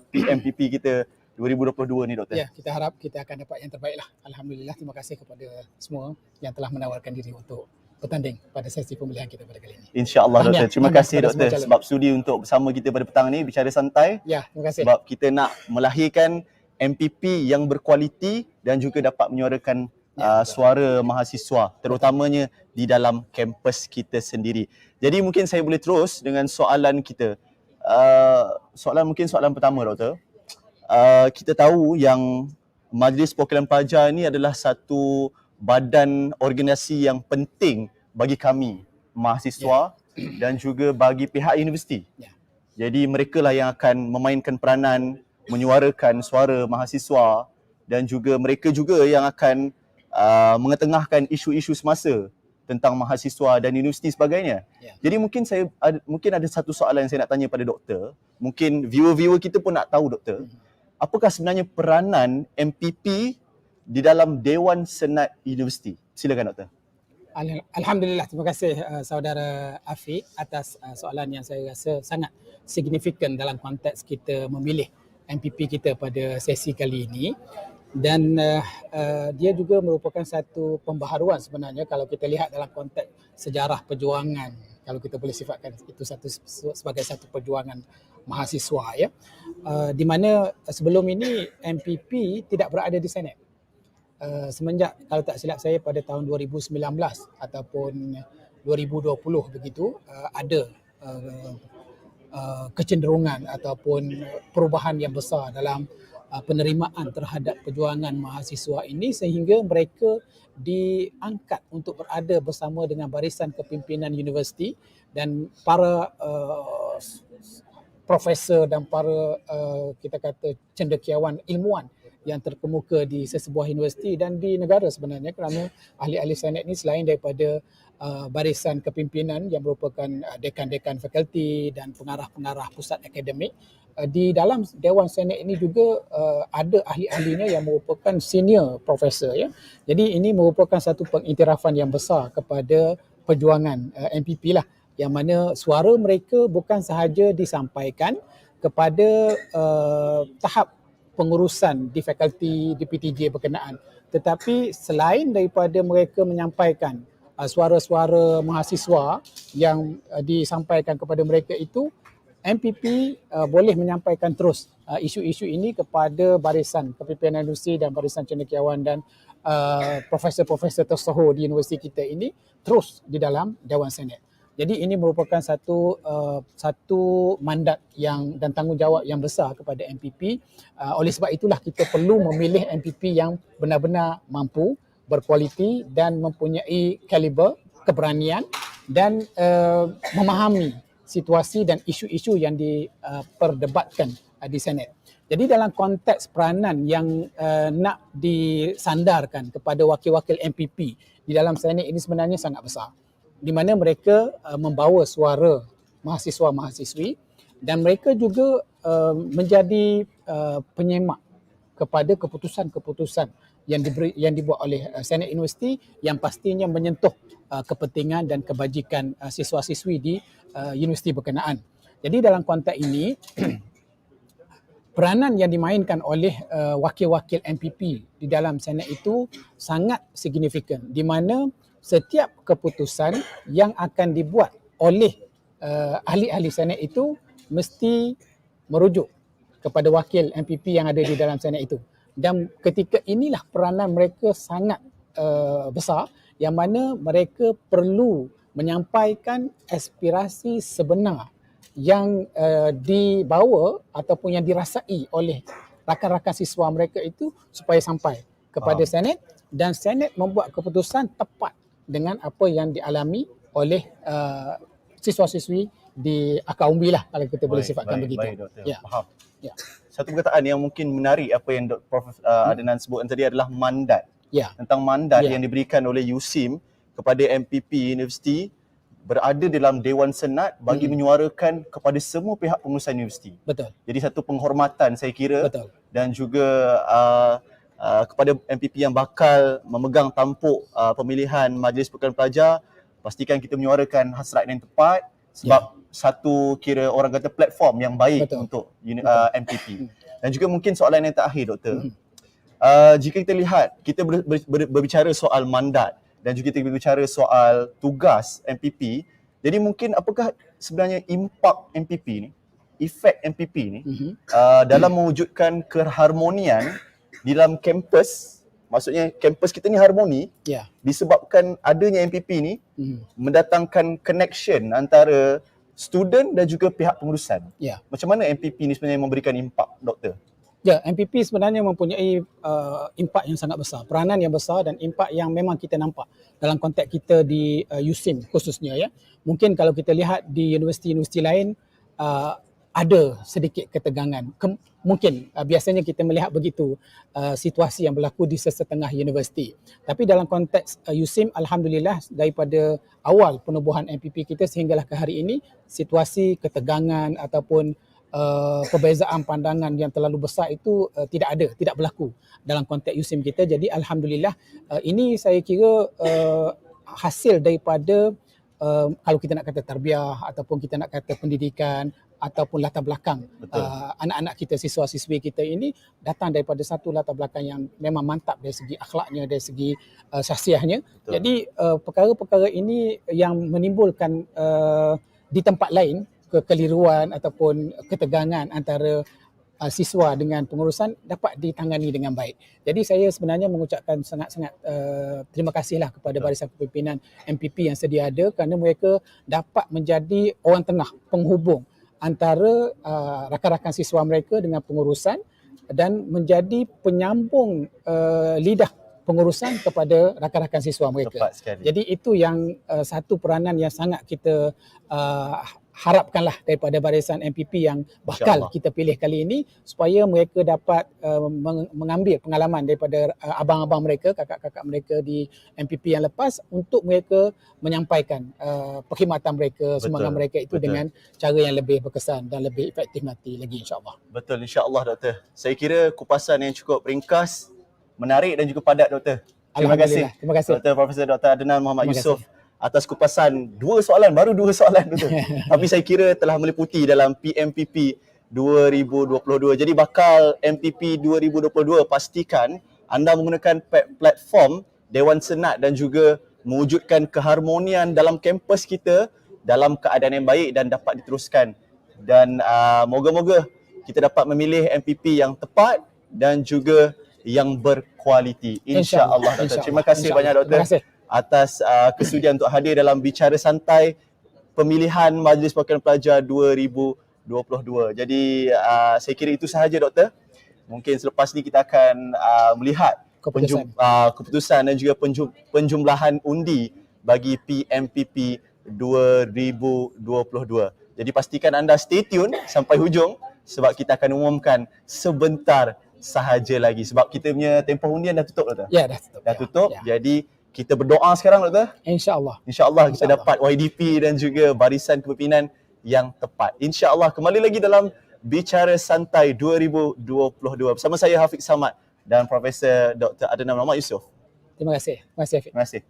PMPP kita 2022 ni Doktor? Ya, kita harap kita akan dapat yang terbaik lah. Alhamdulillah, terima kasih kepada semua yang telah menawarkan diri untuk bertanding pada sesi pemilihan kita pada kali ini. InsyaAllah Doktor. Terima kasih Doktor sebab calon. sudi untuk bersama kita pada petang ni bicara santai. Ya, terima kasih. Sebab kita nak melahirkan MPP yang berkualiti dan juga dapat menyuarakan suara mahasiswa terutamanya di dalam kampus kita sendiri. Jadi mungkin saya boleh terus dengan soalan kita. Soalan pertama Doktor. Kita tahu yang Majlis Perwakilan Pelajar ni adalah satu badan organisasi yang penting bagi kami mahasiswa dan juga bagi pihak universiti. Jadi mereka lah yang akan memainkan peranan menyuarakan suara mahasiswa dan juga mereka juga yang akan mengetengahkan isu-isu semasa tentang mahasiswa dan universiti sebagainya. Jadi mungkin ada satu soalan yang saya nak tanya pada doktor. Mungkin viewer-viewer kita pun nak tahu Doktor. Apakah sebenarnya peranan MPP di dalam Dewan Senat Universiti? Silakan Doktor. Alhamdulillah, terima kasih saudara Afiq atas soalan yang saya rasa sangat signifikan dalam konteks kita memilih MPP kita pada sesi kali ini. Dan dia juga merupakan satu pembaharuan sebenarnya kalau kita lihat dalam konteks sejarah perjuangan, kalau kita boleh sifatkan itu sebagai satu perjuangan mahasiswa ya, di mana sebelum ini MPP tidak berada di Senat. Semenjak kalau tak silap saya pada tahun 2019 ataupun 2020 begitu ada kecenderungan ataupun perubahan yang besar dalam penerimaan terhadap perjuangan mahasiswa ini sehingga mereka diangkat untuk berada bersama dengan barisan kepimpinan universiti dan para profesor dan para kita kata cendekiawan ilmuwan yang terkemuka di sesebuah universiti dan di negara sebenarnya, kerana ahli-ahli senat ini selain daripada barisan kepimpinan yang merupakan dekan-dekan fakulti dan pengarah-pengarah pusat akademik, di dalam Dewan Senat ini juga ada ahli-ahlinya yang merupakan senior profesor ya. Jadi ini merupakan satu pengiktirafan yang besar kepada perjuangan MPP lah, yang mana suara mereka bukan sahaja disampaikan kepada tahap pengurusan di fakulti di PTJ berkenaan, tetapi selain daripada mereka menyampaikan suara-suara mahasiswa yang disampaikan kepada mereka itu, MPP boleh menyampaikan terus isu-isu ini kepada barisan kepimpinan industri dan barisan cendekiawan dan profesor-profesor tersohor di universiti kita ini terus di dalam Dewan Senat. Jadi ini merupakan satu mandat yang dan tanggungjawab yang besar kepada MPP. Oleh sebab itulah kita perlu memilih MPP yang benar-benar mampu, berkualiti dan mempunyai kaliber, keberanian dan memahami situasi dan isu-isu yang diperdebatkan di Senat. Jadi dalam konteks peranan yang nak disandarkan kepada wakil-wakil MPP di dalam Senat ini sebenarnya sangat besar, di mana mereka membawa suara mahasiswa-mahasiswi dan mereka juga menjadi penyemak kepada keputusan-keputusan yang dibuat oleh Senat Universiti yang pastinya menyentuh kepentingan dan kebajikan siswa-siswi di universiti berkenaan. Jadi dalam konteks ini peranan yang dimainkan oleh wakil-wakil MPP di dalam Senat itu sangat signifikan, di mana setiap keputusan yang akan dibuat oleh ahli-ahli Senat itu mesti merujuk kepada wakil MPP yang ada di dalam Senat itu. Dan ketika inilah peranan mereka sangat besar, yang mana mereka perlu menyampaikan aspirasi sebenar yang dibawa ataupun yang dirasai oleh rakan-rakan siswa mereka itu supaya sampai kepada Senate, dan Senate membuat keputusan tepat dengan apa yang dialami oleh siswa-siswi di akar umbi lah, kalau kita boleh sifatkan begitu. Baik, Doktor. Ya. Faham. Ya. Satu perkataan yang mungkin menarik apa yang Prof Adnan sebutkan tadi adalah mandat. Ya. Tentang mandat Ya. yang diberikan oleh USIM kepada MPP Universiti berada dalam Dewan Senat bagi menyuarakan kepada semua pihak pengurusan universiti. Betul. Jadi satu penghormatan saya kira. Betul. Dan juga kepada MPP yang bakal memegang tampuk pemilihan Majlis Pertukaran Pelajar, pastikan kita menyuarakan hasrat yang tepat sebab satu kira orang kata platform yang baik Betul. untuk MPP. Dan juga mungkin soalan yang terakhir, Doktor. Jika kita lihat, kita berbicara soal mandat dan juga kita berbicara soal tugas MPP, jadi mungkin apakah sebenarnya impak MPP ni, efek MPP ni dalam mewujudkan keharmonian di dalam kampus, maksudnya kampus kita ni harmoni Ya. disebabkan adanya MPP ni mendatangkan connection antara student dan juga pihak pengurusan. Ya. Macam mana MPP ni sebenarnya memberikan impak, Doktor? Ya, MPP sebenarnya mempunyai impak yang sangat besar, peranan yang besar dan impak yang memang kita nampak dalam konteks kita di USIM khususnya ya. Mungkin kalau kita lihat di universiti-universiti lain ada sedikit ketegangan. Mungkin biasanya kita melihat begitu situasi yang berlaku di sesetengah universiti. Tapi dalam konteks USIM, alhamdulillah daripada awal penubuhan MPP kita sehinggalah ke hari ini, situasi ketegangan ataupun perbezaan pandangan yang terlalu besar itu tidak berlaku dalam konteks USIM kita. Jadi alhamdulillah ini saya kira hasil daripada kalau kita nak kata tarbiyah ataupun kita nak kata pendidikan ataupun latar belakang anak-anak kita, siswa-siswi kita ini datang daripada satu latar belakang yang memang mantap dari segi akhlaknya, dari segi syahsiahnya. Jadi perkara-perkara ini yang menimbulkan di tempat lain kekeliruan ataupun ketegangan antara siswa dengan pengurusan dapat ditangani dengan baik. Jadi saya sebenarnya mengucapkan sangat-sangat terima kasihlah kepada Barisan Kepimpinan MPP yang sedia ada kerana mereka dapat menjadi orang tengah, penghubung antara rakan-rakan siswa mereka dengan pengurusan dan menjadi penyambung lidah pengurusan kepada rakan-rakan siswa mereka. Tepat sekali. Jadi itu yang satu peranan yang sangat kita harapkanlah daripada barisan MPP yang bakal kita pilih kali ini, supaya mereka dapat mengambil pengalaman daripada abang-abang mereka, kakak-kakak mereka di MPP yang lepas untuk mereka menyampaikan perkhidmatan mereka, sumbangan mereka itu dengan cara yang lebih berkesan dan lebih efektif nanti lagi, insya-Allah. Betul, insya-Allah, Doktor. Saya kira kupasan yang cukup ringkas, menarik dan juga padat, Doktor. Terima kasih. Terima kasih. Dr. Profesor Dr. Adnan Muhammad Yusof atas kupasan baru dua soalan, Doktor. Tapi saya kira telah meliputi dalam PMPP 2022. Jadi bakal MPP 2022 pastikan anda menggunakan platform Dewan Senat dan juga mewujudkan keharmonian dalam kampus kita dalam keadaan yang baik dan dapat diteruskan. Dan moga-moga kita dapat memilih MPP yang tepat dan juga yang berkualiti. InsyaAllah, Doktor. Terima kasih banyak, Doktor, atas kesudian untuk hadir dalam bicara santai pemilihan Majlis Pertukaran Pelajar 2022. Jadi saya kira itu sahaja, Doktor. Mungkin selepas ni kita akan melihat keputusan dan juga penjumlahan undi bagi PMPP 2022. Jadi pastikan anda stay tune sampai hujung sebab kita akan umumkan sebentar sahaja lagi sebab kita punya tempoh undian dah tutup, Doktor. Ya, dah tutup. Dah tutup. Ya. Jadi kita berdoa sekarang, Doktor. InsyaAllah. InsyaAllah kita dapat YDP dan juga barisan kepimpinan yang tepat. InsyaAllah. Kembali lagi dalam Bicara Santai 2022 bersama saya Hafiz Samad dan Profesor Dr. Adnan Muhammad Yusof. Terima kasih. Terima kasih, Hafiz. Terima kasih.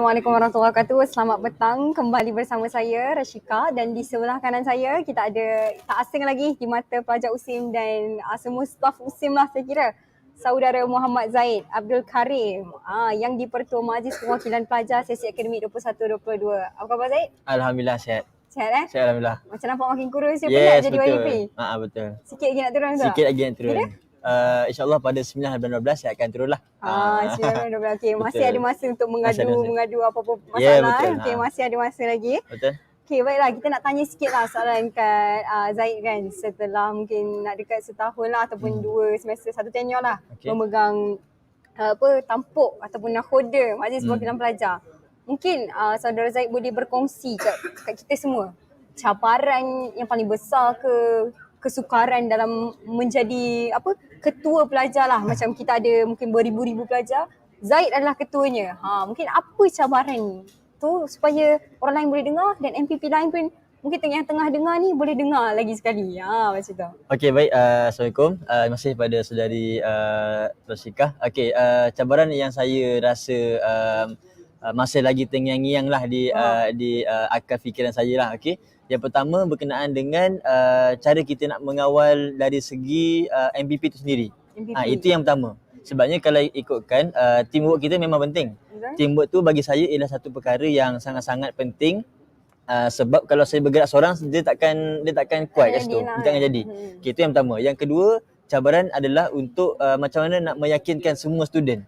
Assalamualaikum warahmatullahi wabarakatuh. Selamat petang, kembali bersama saya Rashika, dan di sebelah kanan saya kita ada tak asing lagi di mata pelajar USIM dan semua staf USIM lah saya kira. Saudara Muhammad Zaid Abdul Karim yang di-Pertua Majlis Perwakilan Pelajar Sesi Akademik 21-22. Apa khabar Zaid? Alhamdulillah sihat. Sihat eh? Sihat Alhamdulillah. Macam nampak makin kurus je, Yes, penat jadi betul. YP. Betul. Sikit lagi nak turun tak? Sikit lagi yang turun. Kira? InsyaAllah pada 9 saya akan turun lah. 9 okey, masih betul. ada masa untuk Masih ada masa. mengadu apa-apa masalah. Ya, betul. Okey, masih ada masa lagi. Betul. Okey, baiklah, kita nak tanya sikit lah soalan kat Zaid kan, setelah mungkin nak dekat setahun lah ataupun 2 semester, 1 tenure lah Okey. memegang tampuk ataupun nakhoda Majlis Perwakilan Pelajar. Mungkin saudara Zaid boleh berkongsi kat kita semua cabaran yang paling besar kesukaran dalam menjadi ketua pelajar lah. Macam kita ada mungkin beribu-ribu pelajar, Zaid adalah ketuanya. Mungkin apa cabaran tu supaya orang lain boleh dengar dan MPP lain pun mungkin tengah-tengah dengar ni boleh dengar lagi sekali. Macam tu. Okey, baik. Assalamualaikum. Terima kasih kepada saudari Rashika. Okey, cabaran yang saya rasa masih lagi terngiang-ngiang lah di akal fikiran saya lah. Okey. Yang pertama berkenaan dengan cara kita nak mengawal dari segi MPP itu sendiri. MPP. Itu yang pertama. Sebabnya kalau ikutkan teamwork kita memang penting. Betul. Teamwork tu bagi saya ialah satu perkara yang sangat-sangat penting. Sebab kalau saya bergerak seorang dia takkan kuat kat situ. Dia takkan jadi. Okay, itu yang pertama. Yang kedua, cabaran adalah untuk macam mana nak meyakinkan semua student.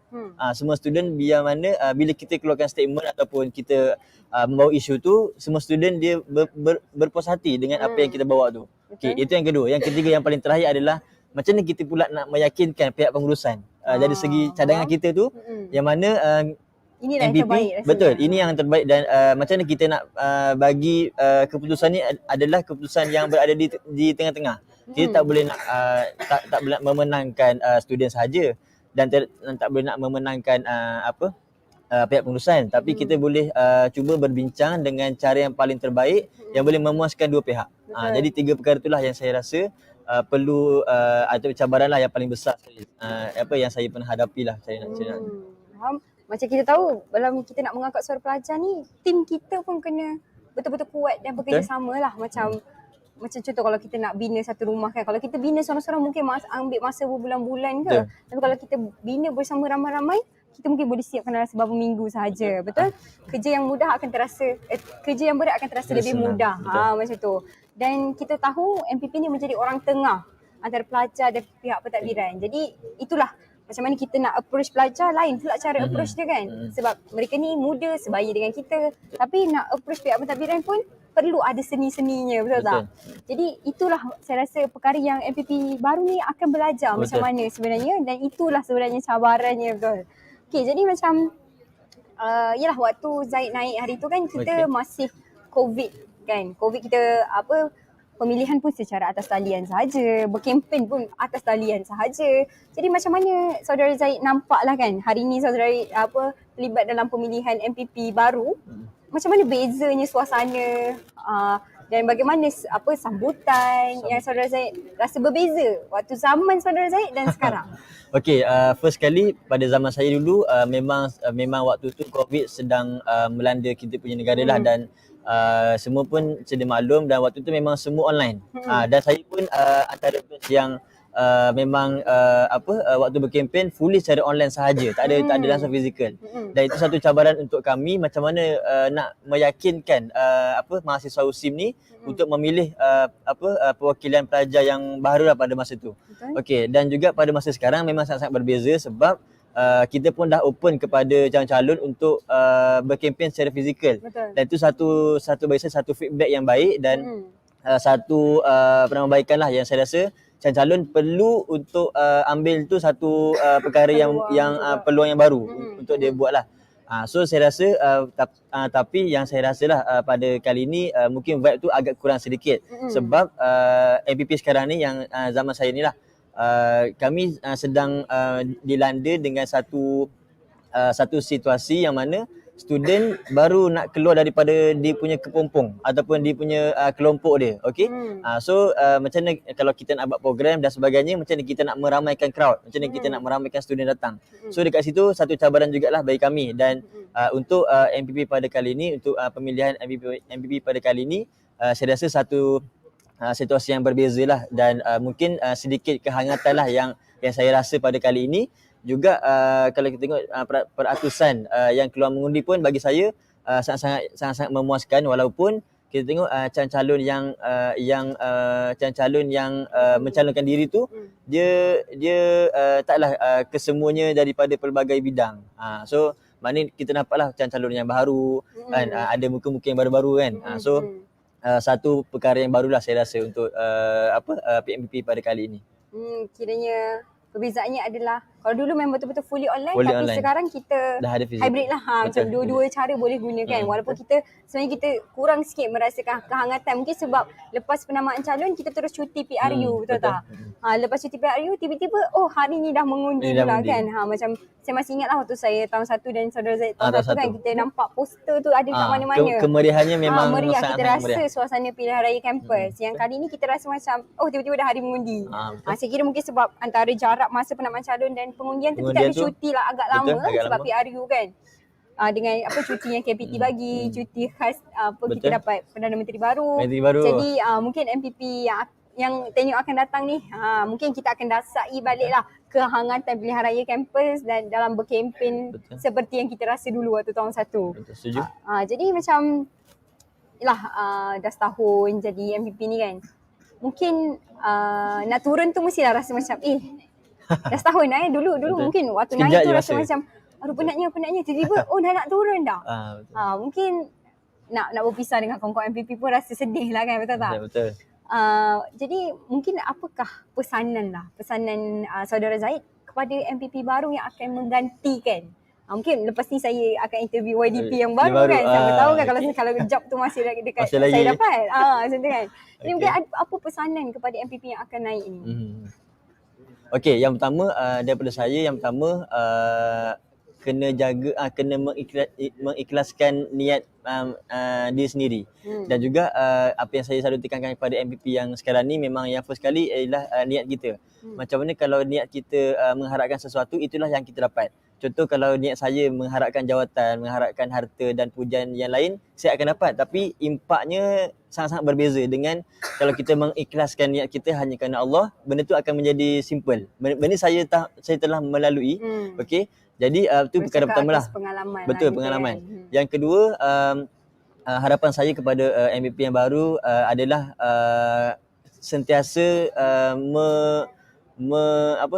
Semua student biar mana bila kita keluarkan statement ataupun kita membawa isu tu, semua student dia berpuas hati dengan apa yang kita bawa tu. Okay, itu yang kedua. Yang ketiga yang paling terakhir adalah macam mana kita pula nak meyakinkan pihak pengurusan dari segi cadangan kita tu yang mana Inilah yang MPP terbaik rasanya. betul, ini yang terbaik dan macam mana kita nak bagi keputusan ni adalah keputusan yang berada di tengah-tengah. Kita tak boleh nak tak boleh nak memenangkan student sahaja dan tak boleh nak memenangkan pihak pengurusan, tapi kita boleh cuba berbincang dengan cara yang paling terbaik yang boleh memuaskan dua pihak. Jadi 3 perkara itulah yang saya rasa perlu atau cabaran lah yang paling besar yang saya pernah hadapi lah saya nak. Faham? Macam kita tahu dalam kita nak mengangkat suara pelajar ni, tim kita pun kena betul-betul kuat dan bekerjasama lah. Macam contoh kalau kita nak bina satu rumah kan, kalau kita bina seorang-seorang mungkin ambil masa berbulan-bulan ke. Tapi kalau kita bina bersama ramai-ramai, kita mungkin boleh siapkan dalam beberapa minggu sahaja. Betul? Kerja yang mudah akan terasa kerja yang berat akan terasa lebih mudah. Macam tu. Dan kita tahu MPP ni menjadi orang tengah antara pelajar dan pihak pentadbiran. Jadi itulah macam mana kita nak approach pelajar, lain pula cara approach dia kan. Sebab mereka ni muda sebaya dengan kita, tapi nak approach pihak pentadbiran pun perlu ada seni-seninya, betul tak? Jadi itulah saya rasa perkara yang MPP baru ni akan belajar macam mana sebenarnya, dan itulah sebenarnya cabarannya, betul. Okay, jadi macam yalah waktu Zaid naik hari tu kan kita masih COVID kan. COVID kita pemilihan pun secara atas talian sahaja, berkempen pun atas talian sahaja. Jadi macam mana saudara Zaid nampak lah kan hari ni saudara terlibat dalam pemilihan MPP baru, macam mana bezanya suasana dan bagaimana sambutan yang saudara Zaid rasa berbeza waktu zaman saudara Zaid dan sekarang? Okey, first kali pada zaman saya dulu memang waktu tu COVID sedang melanda kita punya negara lah, dan semua pun sedia maklum, dan waktu tu memang semua online. Dan saya pun antara yang memang waktu berkempen fully secara online sahaja, tak ada langsung fizikal. Dan itu satu cabaran untuk kami macam mana nak meyakinkan mahasiswa USIM ni untuk memilih perwakilan pelajar yang baru lah pada masa tu. Okey, dan juga pada masa sekarang memang sangat-sangat berbeza sebab kita pun dah open kepada calon-calon untuk berkempen secara fizikal. Dan itu satu bagi saya satu feedback yang baik dan satu penambahbaikan lah yang saya rasa calon perlu untuk ambil tu satu perkara yang peluang yang baru untuk dia buat lah. So saya rasa tapi yang saya rasa lah pada kali ni mungkin vibe tu agak kurang sedikit sebab MPP sekarang ni yang zaman saya ni lah, kami sedang dilanda dengan satu situasi yang mana student baru nak keluar daripada dia punya kepompong ataupun dia punya kelompok dia. Okey. So macam mana kalau kita nak buat program dan sebagainya, macam mana kita nak meramaikan crowd, macam mana kita nak meramaikan student datang. So dekat situ satu cabaran jugalah bagi kami. Dan untuk MPP pada kali ini, untuk pemilihan MPP pada kali ini, saya rasa satu situasi yang berbeza lah. Dan mungkin sedikit kehangatan lah yang saya rasa pada kali ini. Juga kalau kita tengok peratusan yang keluar mengundi pun bagi saya sangat-sangat memuaskan, walaupun kita tengok calon-calon yang mencalonkan diri tu dia taklah kesemuanya daripada pelbagai bidang. So maknanya kita nampaklah calon-calon yang baru kan, ada muka-muka yang baru-baru kan. So satu perkara yang barulah saya rasa untuk PMPP pada kali ini. Kiranya perbezaannya adalah kalau dulu memang betul-betul fully online, Fully tapi online. sekarang kita Dah ada physical. hybrid lah. Macam dua-dua cara boleh gunakan. Walaupun kita sebenarnya kita kurang sikit merasakan kehangatan. Mungkin sebab lepas penamaan calon kita terus cuti PRU, betul tak? Lepas cuti PRU tiba-tiba hari ni dah mengundi pula kan. Macam saya masih ingat lah waktu saya tahun 1 dan saudara Zaid tahun 1 kan, kita nampak poster tu ada kat mana-mana. Kemeriahannya memang meriah. Kita sangat-sangat rasa meriah. suasana pilihan raya kampus. Yang kali ni kita rasa macam tiba-tiba dah hari mengundi. Saya kira mungkin sebab antara jarak masa penamaan calon dan pengundian tu kita ada Pengundian tu, cuti lah agak betul, lama agak sebab lama. PRU kan. Dengan cuti yang KPT bagi, cuti khas kita Betul. dapat Perdana Menteri baru. Menteri baru. Jadi mungkin MPP yang tenure akan datang ni, mungkin kita akan dasai baliklah kehangatan pilihan raya kampus dan dalam berkempen seperti yang kita rasa dulu waktu tahun 1. Betul, setuju. Jadi macam dah setahun jadi MPP ni kan. Mungkin nak turun tu mestilah rasa macam dah setahun dulu Betul. mungkin waktu Sekejap naik tu je rasa masa. macam aduh penatnya tiba-tiba dah nak turun dah. Betul. Mungkin nak berpisah dengan kawan-kawan MPP pun rasa sedih lah kan, betul tak? Betul. Jadi mungkin apakah pesanan saudara Zaid kepada MPP baru yang akan menggantikan? Mungkin lepas ni saya akan interview YDP yang baru kan. Siapa tahu kan kalau job tu masih dekat Masih lagi. saya dapat. Macam tu kan. Jadi Okay. mungkin apa pesanan kepada MPP yang akan naik ni? Okey, yang pertama daripada saya, kena jaga, kena mengikhlaskan niat diri sendiri. Dan juga apa yang saya selalu tekankan kepada MPP yang sekarang ni, memang yang first kali ialah niat kita. Macam mana kalau niat kita mengharapkan sesuatu, itulah yang kita dapat. Contoh kalau niat saya mengharapkan jawatan, mengharapkan harta dan pujian yang lain, saya akan dapat. Tapi impaknya sangat-sangat berbeza dengan kalau kita mengikhlaskan niat kita hanya kerana Allah, benda tu akan menjadi simple. Benda saya telah melalui. Okey. Jadi itu perkara pertama lah. Pengalaman Betul, lah, pengalaman. Gitu kan. Yang kedua, harapan saya kepada MPP yang baru adalah sentiasa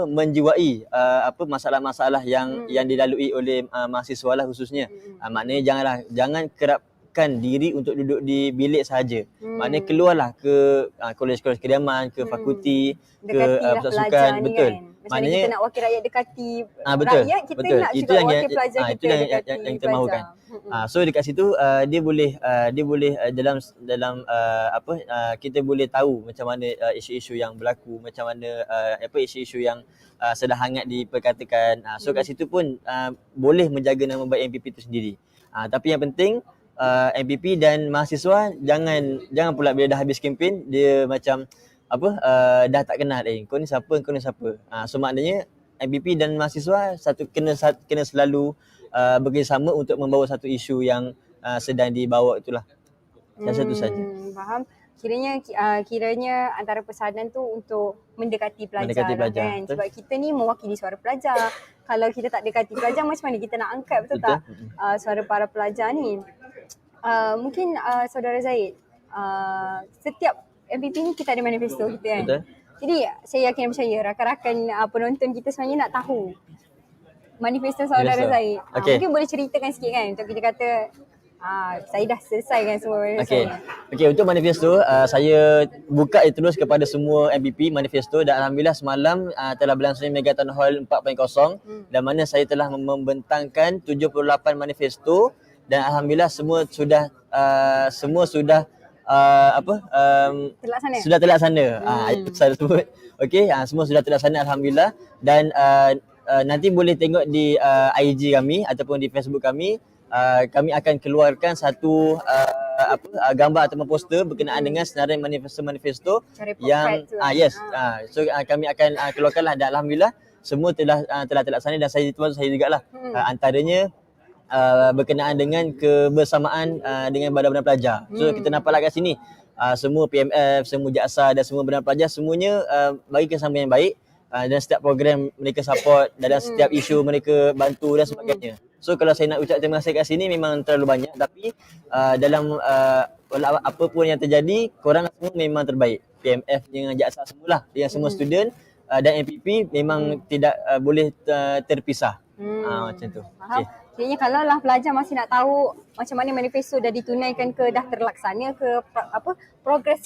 menjiwai masalah-masalah yang dilalui oleh mahasiswa lah khususnya. Maknanya jangan kerapkan diri untuk duduk di bilik sahaja. Maknanya keluarlah ke kolej-kolej kediaman, ke fakulti, ke Dekatilah pasukan. pelajar ni Betul. kan. Macam mana kita nak wakil rakyat dekati Betul, rakyat, kita betul. nak Itu juga yang wakil pelajar kita itu yang dekati kita mahukan. So dekat situ dia boleh dalam kita boleh tahu macam mana isu-isu yang berlaku, macam mana isu-isu yang sedang hangat diperkatakan. So kat situ pun boleh menjaga nama baik MPP itu sendiri. Tapi yang penting MPP dan mahasiswa jangan pula bila dah habis kempen dia macam dah tak kenal kau ni siapa. So maknanya MPP dan mahasiswa kena selalu bekerjasama untuk membawa satu isu yang sedang dibawa itulah. Satu saja. Faham. Kiranya antara pesanan tu untuk mendekati pelajar, Mendekati pelajar, kan. betul. Sebab kita ni mewakili suara pelajar. Kalau kita tak dekati pelajar, macam mana kita nak angkat, betul tak? Suara para pelajar ni. Mungkin saudara Zaid, setiap MPP ni kita ada manifesto kita kan. Betul. Jadi saya yakin dan percaya rakan-rakan penonton kita sebenarnya nak tahu manifesto saudara Manifesto. Zaid. Okey. Mungkin boleh ceritakan sikit kan untuk kita kata saya dah selesaikan semua manifesto ni. Okey, untuk manifesto saya buka terus kepada semua MPP manifesto, dan alhamdulillah semalam telah berlangsung Mega Town Hall 4.0 dan mana saya telah membentangkan 78 manifesto, dan alhamdulillah semua sudah Terlaksana. sudah terlaksana. Itu saya sebut. Okey, semua sudah terlaksana alhamdulillah, dan nanti boleh tengok di IG kami ataupun di Facebook kami. kami akan keluarkan satu gambar ataupun poster berkenaan dengan senarai manifesto Cari yang potret tu. yes. So kami akan keluarkanlah dan alhamdulillah semua telah terlaksana dan saya termasuk saya jugalah. Antaranya berkenaan dengan kebersamaan dengan badan-badan pelajar. So kita nampaklah kat sini semua PMF, semua JAKSA dan semua badan pelajar semuanya bagi kesamaan yang baik dan setiap program mereka support dan setiap isu mereka bantu dan sebagainya. So kalau saya nak ucap terima kasih kat sini memang terlalu banyak, tapi dalam apa pun yang terjadi korang semua memang terbaik. PMF dengan JAKSA semualah dengan semua student dan MPP memang tidak boleh terpisah. Macam tu. Faham? Okay. Kayaknya kalau lah pelajar masih nak tahu macam mana manifesto dah ditunaikan ke, dah terlaksana ke, progres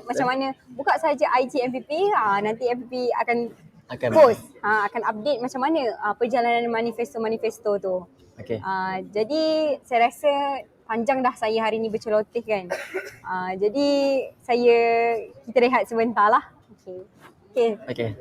macam mana, buka saja IG MPP, nanti MPP akan post, akan update macam mana perjalanan manifesto tu. Okay. Jadi saya rasa panjang dah saya hari ni berceloteh kan. Jadi kita rehat sebentar lah. Okay.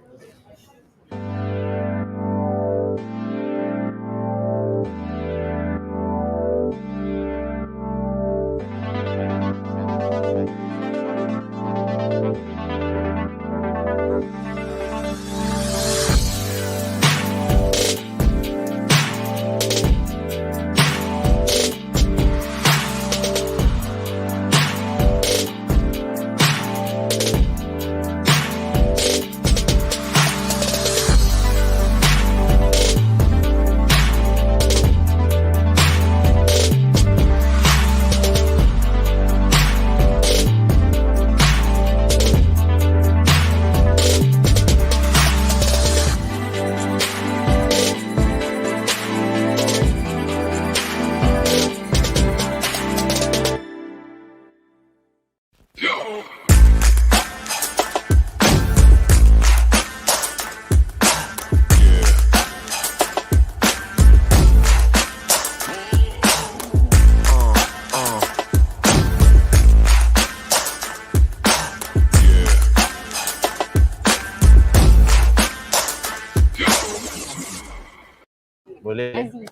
Boleh. Aziz.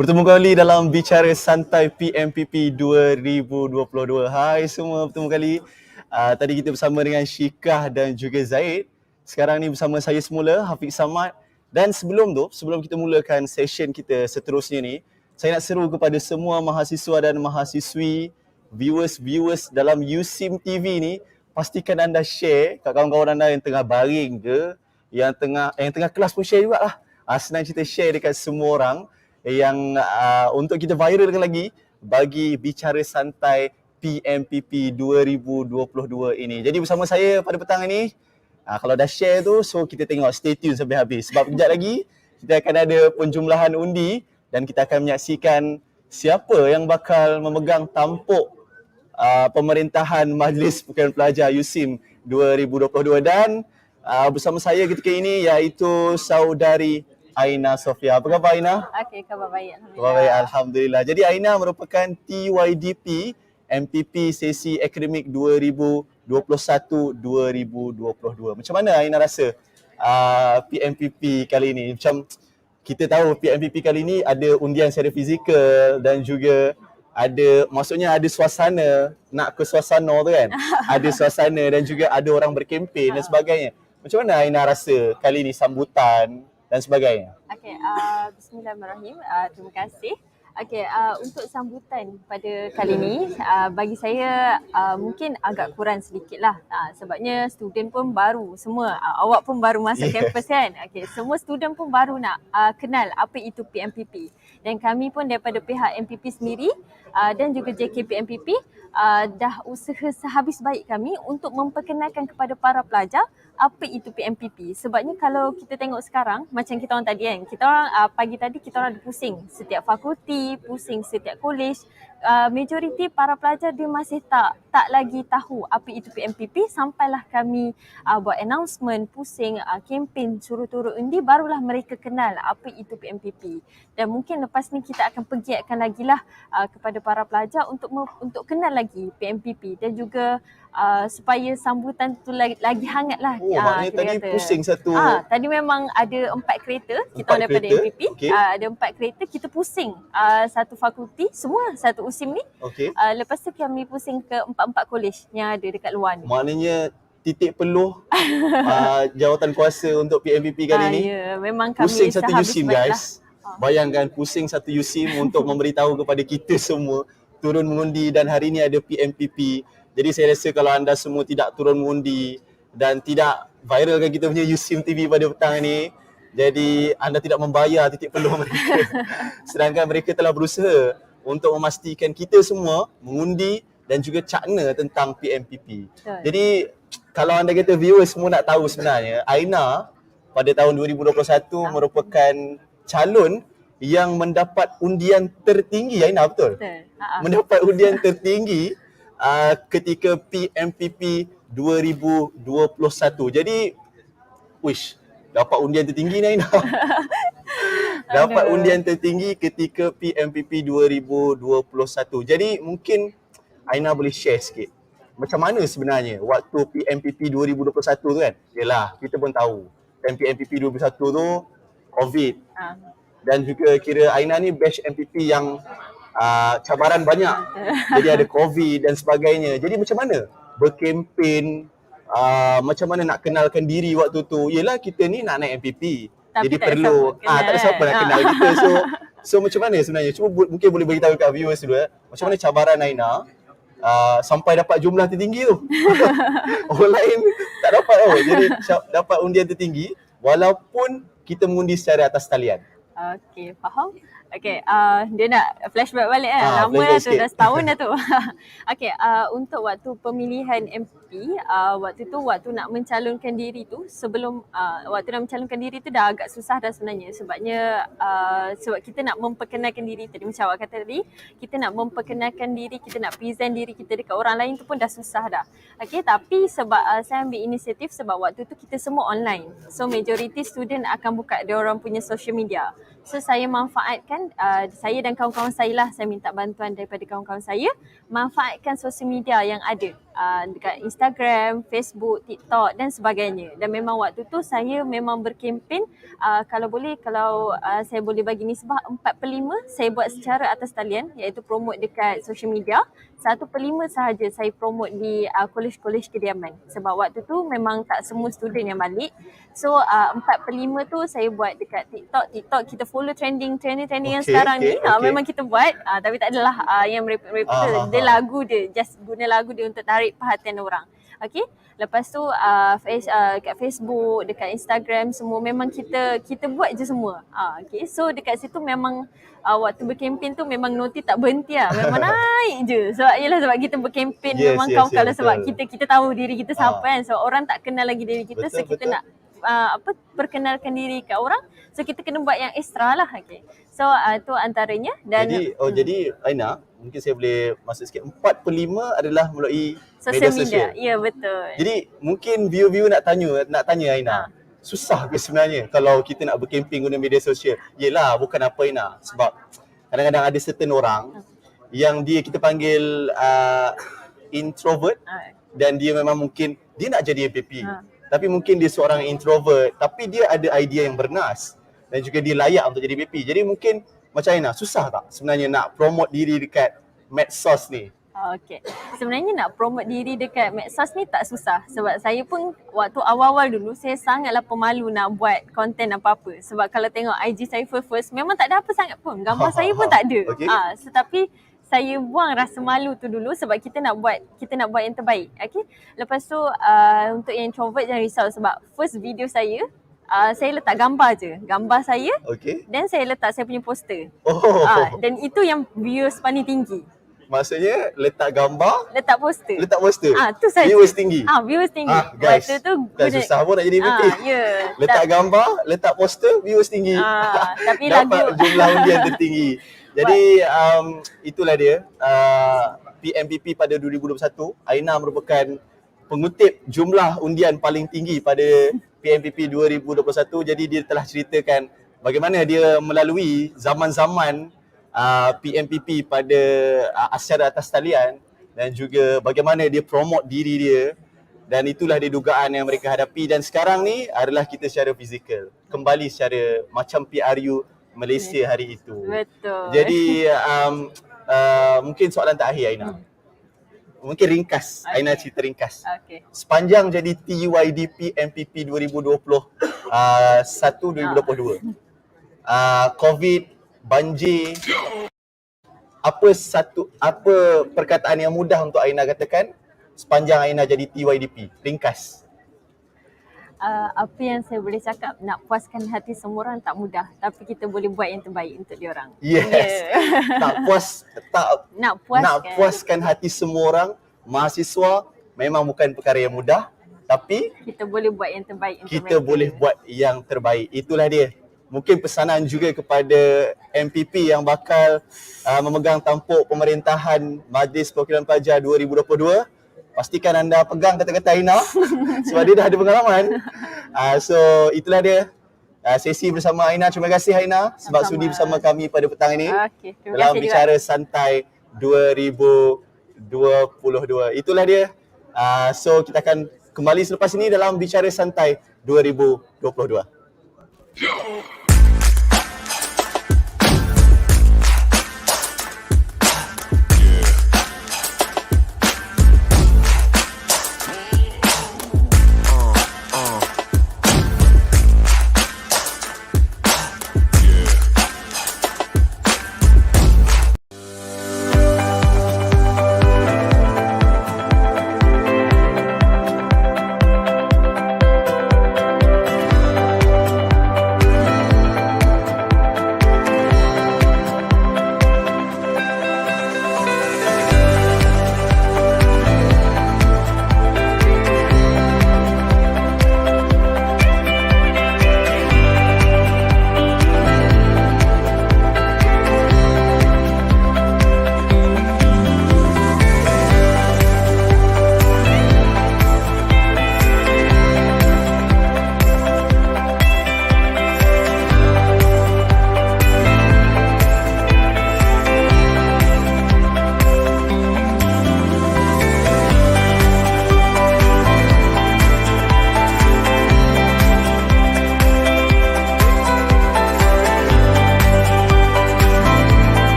Bertemu kembali dalam Bicara Santai PMPP 2022. Hai semua, bertemu kali. Tadi kita bersama dengan Syikah dan juga Zaid. Sekarang ni bersama saya semula, Hafiz Samad. Dan sebelum kita mulakan session kita seterusnya ni, saya nak seru kepada semua mahasiswa dan mahasiswi, viewers dalam USIM TV ni, pastikan anda share kat kawan-kawan anda yang tengah baring ke, yang tengah kelas pun share jugalah. Senang cerita share dekat semua orang yang untuk kita viralkan lagi bagi Bicara Santai PMPP 2022 ini. Jadi bersama saya pada petang ini, kalau dah share tu, so kita tengok, stay tune sampai habis. Sebab kejap lagi kita akan ada penjumlahan undi dan kita akan menyaksikan siapa yang bakal memegang tampuk pemerintahan Majlis Perkahwinan Pelajar USIM 2022. Dan bersama saya ketika ini iaitu saudari Aina Sofia. Apa khabar Aina? Okey, khabar baik. Khabar baik, Alhamdulillah. Jadi Aina merupakan TYDP MPP sesi akademik 2021-2022. Macam mana Aina rasa PMPP kali ini? Macam kita tahu PMPP kali ini ada undian secara fizikal dan juga maksudnya ada suasana, nak ke suasana tu kan? Ada suasana dan juga ada orang berkempen dan sebagainya. Macam mana Aina rasa kali ini sambutan dan sebagainya? Okey, bismillahirrahmanirrahim. Terima kasih. Okey, untuk sambutan pada kali ini, bagi saya mungkin agak kurang sedikit lah. Sebabnya student pun baru semua. Awak pun baru masuk kampus kan? Okey, semua student pun baru nak kenal apa itu PMPP. Dan kami pun daripada pihak MPP sendiri dan juga JKP MPP dah usaha sehabis baik kami untuk memperkenalkan kepada para pelajar apa itu PMPP. Sebabnya kalau kita tengok sekarang, macam kita orang tadi kan, kita orang pagi tadi kita orang ada pusing setiap fakulti, pusing setiap kolej. Majoriti para pelajar dia masih tak lagi tahu apa itu PMPP, sampailah kami buat announcement, pusing, kempen, suruh turun undi, barulah mereka kenal apa itu PMPP. Dan mungkin lepas ni kita akan pergiatkan lagi lah kepada para pelajar untuk kenal lagi PMPP dan juga supaya sambutan tu lagi hangat lah. Maknanya tadi kata. pusing satu. Tadi memang ada 4 kereta, kita orang daripada kereta? MPP. Okey. Ada 4 kereta, kita pusing satu fakulti, semua satu USIM ni. Okey. Lepas tu kami pusing ke 4 kolej yang ada dekat luar ni. Maknanya titik peluh jawatan kuasa untuk PMPP kali ni. Ya, memang kami Pusing satu sehabis USIM baik guys. Bayangkan pusing satu USIM untuk memberitahu kepada kita semua turun mengundi dan hari ni ada PMPP. Jadi saya rasa kalau anda semua tidak turun mengundi dan tidak viralkan kita punya USIM TV pada petang ni, jadi anda tidak membayar titik peluh mereka. Sedangkan mereka telah berusaha untuk memastikan kita semua mengundi dan juga cakna tentang PMPP. Betul. Jadi kalau anda kata viewers semua nak tahu sebenarnya, Aina pada tahun 2021 merupakan calon yang mendapat undian tertinggi. Aina, betul? Betul. Mendapat undian tertinggi ketika PMPP 2021. Jadi, dapat undian tertinggi ni Aina. Dapat undian tertinggi ketika PMPP 2021. Jadi mungkin Aina boleh share sikit. Macam mana sebenarnya waktu PMPP 2021 tu kan? Yelah, kita pun tahu. Dan PMPP 2021 tu COVID. Dan juga kira Aina ni batch MPP yang cabaran banyak. Jadi ada COVID dan sebagainya. Jadi macam mana berkempen, macam mana nak kenalkan diri waktu tu? Yelah, kita ni nak naik MPP. Tapi Jadi tak perlu ada siapa kenal, tak ada siapa nak kenal kita. So macam mana sebenarnya? Cuba mungkin boleh beritahu kat viewers dulu. Macam mana cabaran Aina sampai dapat jumlah tertinggi tu? Orang lain tak dapat tau. Jadi dapat undian tertinggi walaupun kita mengundi secara atas talian. Okey, faham? Okey, dia nak flashback balik kan. Lama flashback tu, sikit. dah setahun dah tu. Okey, untuk waktu pemilihan MP, waktu tu waktu nak mencalonkan diri tu, sebelum waktu nak mencalonkan diri tu dah agak susah dah sebenarnya. Sebabnya sebab kita nak memperkenalkan diri tadi, macam awak kata tadi, kita nak memperkenalkan diri, kita nak present diri kita dekat orang lain tu pun dah susah dah. Okey, tapi sebab saya ambil inisiatif sebab waktu tu kita semua online. So majority student akan buka dia orang punya social media. So saya manfaatkan, saya dan kawan-kawan saya lah, saya minta bantuan daripada kawan-kawan saya, manfaatkan sosial media yang ada dekat Instagram, Facebook, TikTok dan sebagainya. Dan memang waktu tu saya memang berkempen, kalau boleh, kalau saya boleh bagi nisbah 4/5 saya buat secara atas talian, iaitu promote dekat social media. 1/5 sahaja saya promote di kolej-kolej kediaman. Sebab waktu tu memang tak semua student yang balik. So 4/5 tu saya buat dekat TikTok. TikTok kita follow trending yang sekarang ni. Memang kita buat, tapi tak adalah yang merepek. Dia lagu dia, just guna lagu dia untuk tarik perhatian orang. Okay, lepas tu kat Facebook, dekat Instagram semua memang kita buat je semua. Okay, so dekat situ memang waktu berkempen tu memang noti tak berhenti lah. Memang naik je. Sebab kita berkempen memang kalau sebab kita tahu diri kita siapa kan. So orang tak kenal lagi diri kita, so kita nak perkenalkan diri kat orang. So kita kena buat yang extra lah. Okay. So tu antaranya. Dan Jadi Aina, mungkin saya boleh masuk sikit. 4/5 adalah melalui social media sosial. Ya, betul. Jadi mungkin viewer nak tanya Aina. Susah ke sebenarnya kalau kita nak berkempen guna media sosial? Yelah, bukan apa Aina. Sebab kadang-kadang ada certain orang yang kita panggil introvert dan dia memang mungkin dia nak jadi MPP. Tapi mungkin dia seorang introvert tapi dia ada idea yang bernas dan juga dia layak untuk jadi MPP. Jadi mungkin macam Aina, susah tak sebenarnya nak promote diri dekat medsos ni? Okay. Sebenarnya nak promote diri dekat medsos ni tak susah. Sebab saya pun waktu awal-awal dulu saya sangatlah pemalu nak buat konten apa-apa. Sebab kalau tengok IG saya first memang tak ada apa sangat pun. Gambar saya pun tak ada. Okay. Tetapi saya buang rasa malu tu dulu sebab kita nak buat yang terbaik. Okay. Lepas tu untuk yang introvert jangan risau sebab first video saya letak gambar je. Gambar saya. Okay. Dan saya letak saya punya poster. Oh. Dan itu yang views paling tinggi. Maksudnya letak gambar, Letak poster. Tu saja. Viewers tinggi. Viewers tinggi. Guys, Waktu tu tak susah pun nak jadi MVP. Letak Tak- gambar, letak poster, viewers tinggi. Tapi Dapat lagu jumlah undian tertinggi. Jadi itulah dia. PMPP pada 2021, Aina merupakan pengutip jumlah undian paling tinggi pada PMPP 2021. Jadi dia telah ceritakan bagaimana dia melalui zaman-zaman PMPP pada secara atas talian dan juga bagaimana dia promote diri dia, dan itulah dia dugaan yang mereka hadapi. Dan sekarang ni adalah kita secara fizikal kembali secara macam PRU Malaysia hari itu. Betul. Jadi mungkin soalan terakhir Aina. Mungkin ringkas, Aina cerita ringkas. Okay. Sepanjang jadi TUYDP MPP 2020 2022. COVID, banjir, apa perkataan yang mudah untuk Aina katakan sepanjang Aina jadi TYDP? Ringkas. Apa yang saya boleh cakap, nak puaskan hati semua orang tak mudah, tapi kita boleh buat yang terbaik untuk diorang. Yes. Nak puaskan hati semua orang, mahasiswa memang bukan perkara yang mudah, tapi kita boleh buat yang terbaik untuk kita mereka. boleh buat yang terbaik. Itulah dia. Mungkin pesanan juga kepada MPP yang bakal memegang tampuk pemerintahan Majlis Perwakilan Pelajar 2022. Pastikan anda pegang kata-kata Aina sebab dia dah ada pengalaman. So itulah dia sesi bersama Aina. Terima kasih Aina sebab Sama-sama. sudi bersama kami pada petang ini Okey, terima dalam kasih Bicara Santai 2022. Itulah dia. So kita akan kembali selepas ini dalam Bicara Santai 2022.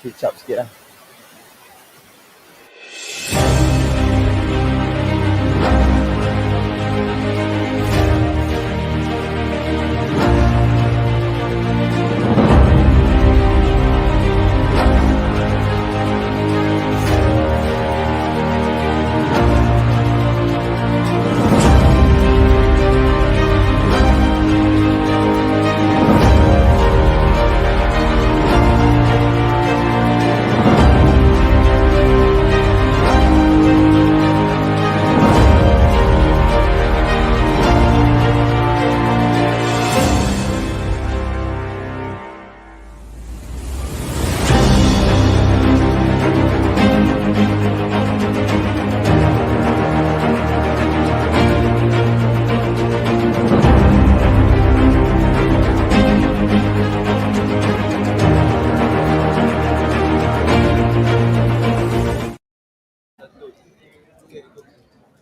Kicap sikit lah.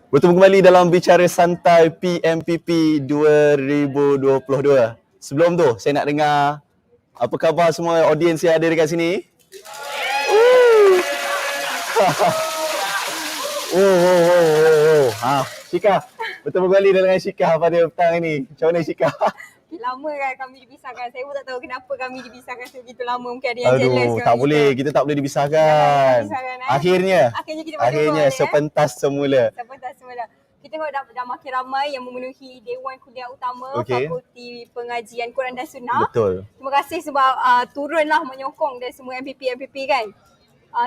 Bertemu kembali dalam Bicara Santai PMPP 2022. Sebelum tu, saya nak dengar Apa khabar semua audiens yang ada dekat sini? Syika, bertemu kembali dengan Syika pada petang ini. Macam mana Syika? Lama kan kami dipisahkan. Saya pun tak tahu kenapa kami dipisahkan sebegitu lama. Mungkin ada yang jealous. Aduh, tak boleh. Kita tak boleh dipisahkan. Akhirnya kita berjumpa sepentas semula. Sepentas semula. Kita tengok dah makin ramai yang memenuhi Dewan Kuliah Utama Fakulti Pengajian Quran dan Sunnah. Betul. Terima kasih sebab turunlah menyokong dan semua MPP kan.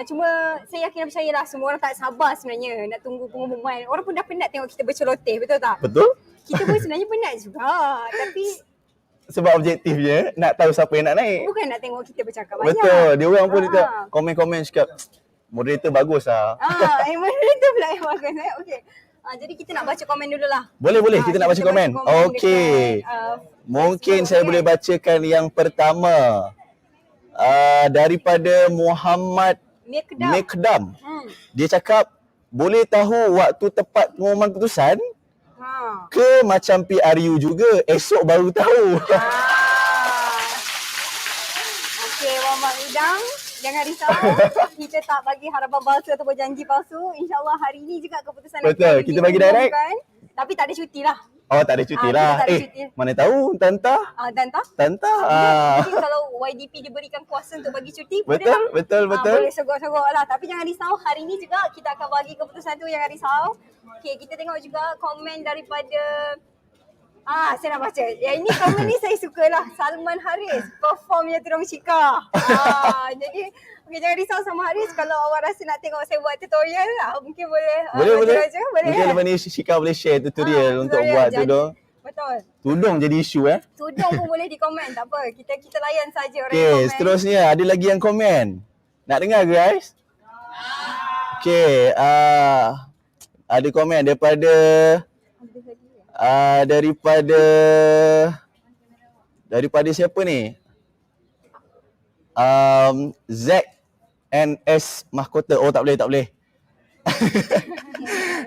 Cuma saya yakin dan percayalah semua orang tak sabar sebenarnya nak tunggu pengumuman. Orang pun dah penat tengok kita berceloteh, betul tak? Betul. Kita pun sebenarnya penat juga. Tapi sebab objektifnya nak tahu siapa yang nak naik. bukan nak tengok kita bercakap banyak. Betul. Dia orang pun dia komen-komen cakap moderator bagus lah. Moderator pula yang bagus. Okey. Jadi kita nak baca komen dulu lah. Boleh. Kita nak baca komen. Okey. Mungkin saya boleh bacakan yang pertama. Daripada Muhammad Mikdam. Dia cakap, boleh tahu waktu tepat pengumuman keputusan? Ke macam PRU juga, esok baru tahu. Okey, Muhammad Idang, jangan risau. Kita tak bagi harapan palsu ataupun janji palsu. InsyaAllah hari ini juga keputusan Betul, kita bagi direct. Tapi tak ada cuti lah. Oh, tak ada cuti lah. tak ada cuti. Mana tahu, Tanta? Tanta. Jadi kalau YDP diberikan kuasa untuk bagi cuti, betul. Boleh sogok-sogok lah. Tapi jangan risau, hari ni juga kita akan bagi keputusan tu, jangan risau. Okay, kita tengok juga komen daripada saya nak baca. Yang ini komen ni saya sukalah. Salman Haris, performnya Turong Syika. Jadi, okay, jangan risau sama Haris. Kalau awak rasa nak tengok saya buat tutorial, mungkin boleh. Boleh. Mungkin kan? lepas ni Syika boleh share tutorial untuk buat tudung. Betul. Tudung jadi isu Tudung pun boleh di komen, tak apa. Kita layan saja orang yang Okay, komen. seterusnya ada lagi yang komen. Nak dengar guys? Okay, ada komen daripada daripada siapa ni? ZNS Mahkota. Oh, tak boleh.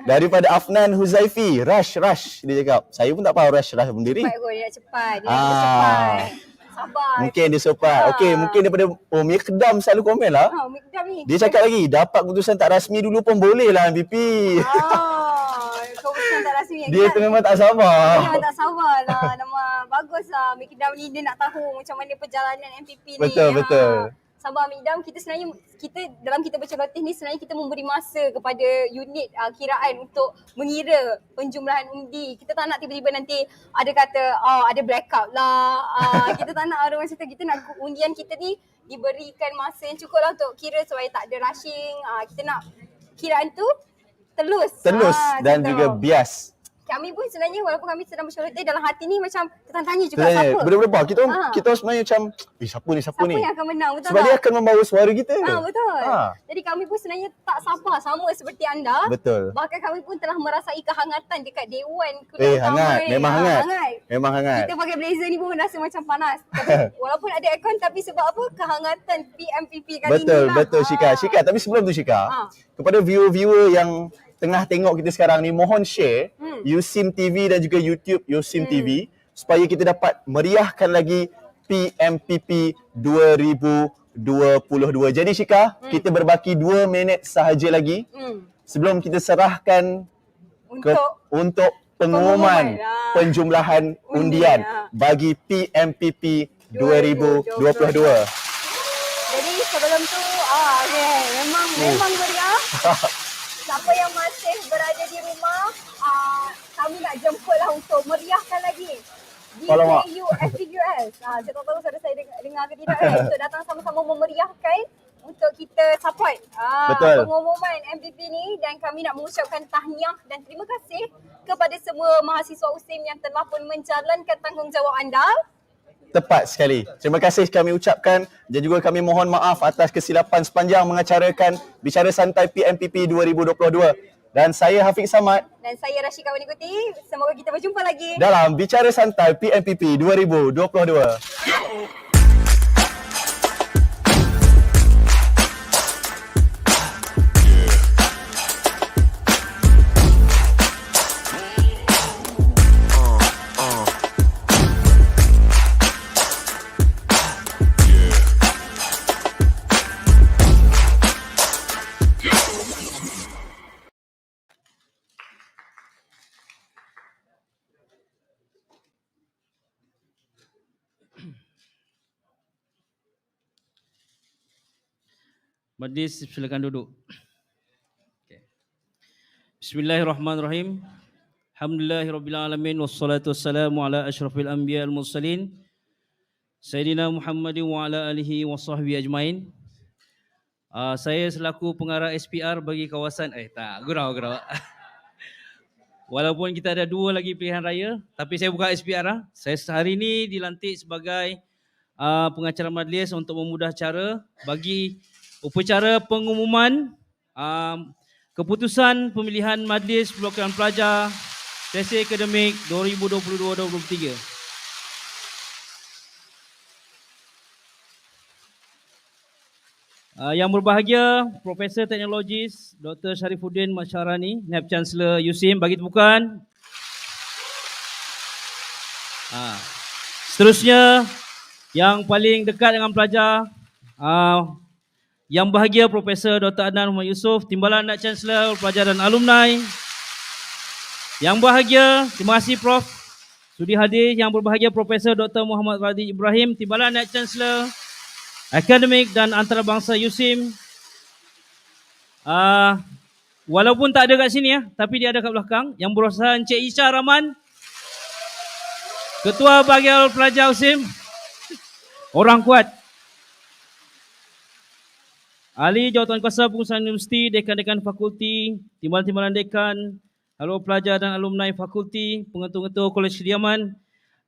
Daripada Afnan Huzaifi, rush dia cakap. Saya pun tak faham rush berdiri. Cepat kot, dia nak cepat. Dia nak cepat. Sabar. Mungkin dia sopan. Okey, mungkin daripada Mikdam selalu komen lah. Mikdam ni. Dia cakap lagi, dapat keputusan tak rasmi dulu pun boleh lah MPP. Keputusan tak rasmi. Dia tu memang tak sabar. Dia tak sabar lah. Nama bagus lah. Mikdam ni dia nak tahu macam mana perjalanan MPP ni. Betul. Sabar Mikdam, dalam kita berceloteh ni sebenarnya kita memberi masa kepada unit kiraan untuk mengira penjumlahan undi. Kita tak nak tiba-tiba nanti ada kata ada blackout lah. Kita tak nak ada macam tu. Kita nak undian kita ni diberikan masa yang cukup lah untuk kira supaya tak ada rushing. Kita nak kiraan tu telus dan juga bias. Kami pun sebenarnya walaupun kami sedang berceloteh dalam hati ni macam tertanya juga siapa. Benda-benda kita siapa ni? Siapa yang akan menang, betul sebab tak? Dia akan membawa suara kita. Betul. Jadi kami pun sebenarnya tak sabar sama seperti anda. Betul. Bahkan kami pun telah merasai kehangatan dekat Dewan Utama Kuliah hangat. ni. Memang hangat. Kita pakai blazer ni pun rasa macam panas. Tapi, walaupun ada aircon tapi sebab apa? Kehangatan PMPP kali ni lah. Betul Syika. Tapi sebelum tu Syika, kepada viewer-viewer yang tengah tengok kita sekarang ni, mohon share USIM TV dan juga YouTube USIM TV supaya kita dapat meriahkan lagi PMPP 2022. Jadi Syika, kita berbaki 2 minit sahaja lagi sebelum kita serahkan untuk pengumuman penjumlahan undian bagi PMPP 2022. Jadi sebelum tu memang meriah. Siapa yang masih berada di rumah, kami nak jemputlah untuk meriahkan lagi DKU FPUS. Saya tak tahu saudara saya dengar ke tidak untuk datang sama-sama memeriahkan untuk kita support pengumuman MPP ni, dan kami nak mengucapkan tahniah dan terima kasih kepada semua mahasiswa USIM yang telah pun menjalankan tanggungjawab anda. Tepat sekali. Terima kasih kami ucapkan dan juga kami mohon maaf atas kesilapan sepanjang mengacarakan Bicara Santai PMPP 2022. Dan saya Hafiz Samad. Dan saya Rashika Wanikuti. Semoga kita berjumpa lagi dalam Bicara Santai PMPP 2022. Majlis silakan duduk. Okay. Bismillahirrahmanirrahim. Alhamdulillahirrabbilalamin wassalatu wassalamu ala asyrafil anbiya al mursalin Sayyidina Muhammadin wa ala alihi wa sahbihi ajmain. Saya selaku pengarah SPR bagi kawasan gurau. Walaupun kita ada 2 lagi pilihan raya, tapi saya bukan SPR. Saya hari ini dilantik sebagai pengacara majlis untuk memudah cara bagi upacara pengumuman keputusan pemilihan Majlis Perwakilan Pelajar sesi akademik 2022-2023. Yang berbahagia Profesor Teknologis Dr. Sharifuddin Masyarani, Naib Chancellor USIM, bagi tepukan. Seterusnya yang paling dekat dengan pelajar, yang bahagia Profesor Dr. Adnan Muhammad Yusof, Timbalan Naib Chancellor Pelajar dan Alumni. Yang bahagia, terima kasih Prof sudi hadir. Yang berbahagia Profesor Dr. Muhammad Radhi Ibrahim, Timbalan Naib Chancellor Akademik dan Antarabangsa USIM. Walaupun tak ada kat sini tapi dia ada kat belakang. Yang berusaha Encik Isha Rahman, Ketua Bahagian Pelajar USIM. Orang kuat. Ahli Jawatan Kuasa Pengurusan Universiti, Dekan-Dekan Fakulti, Timbalan-Timbalan Dekan, Halo Pelajar dan Alumni Fakulti, Pengetua-Pengetua Kolej Kediaman,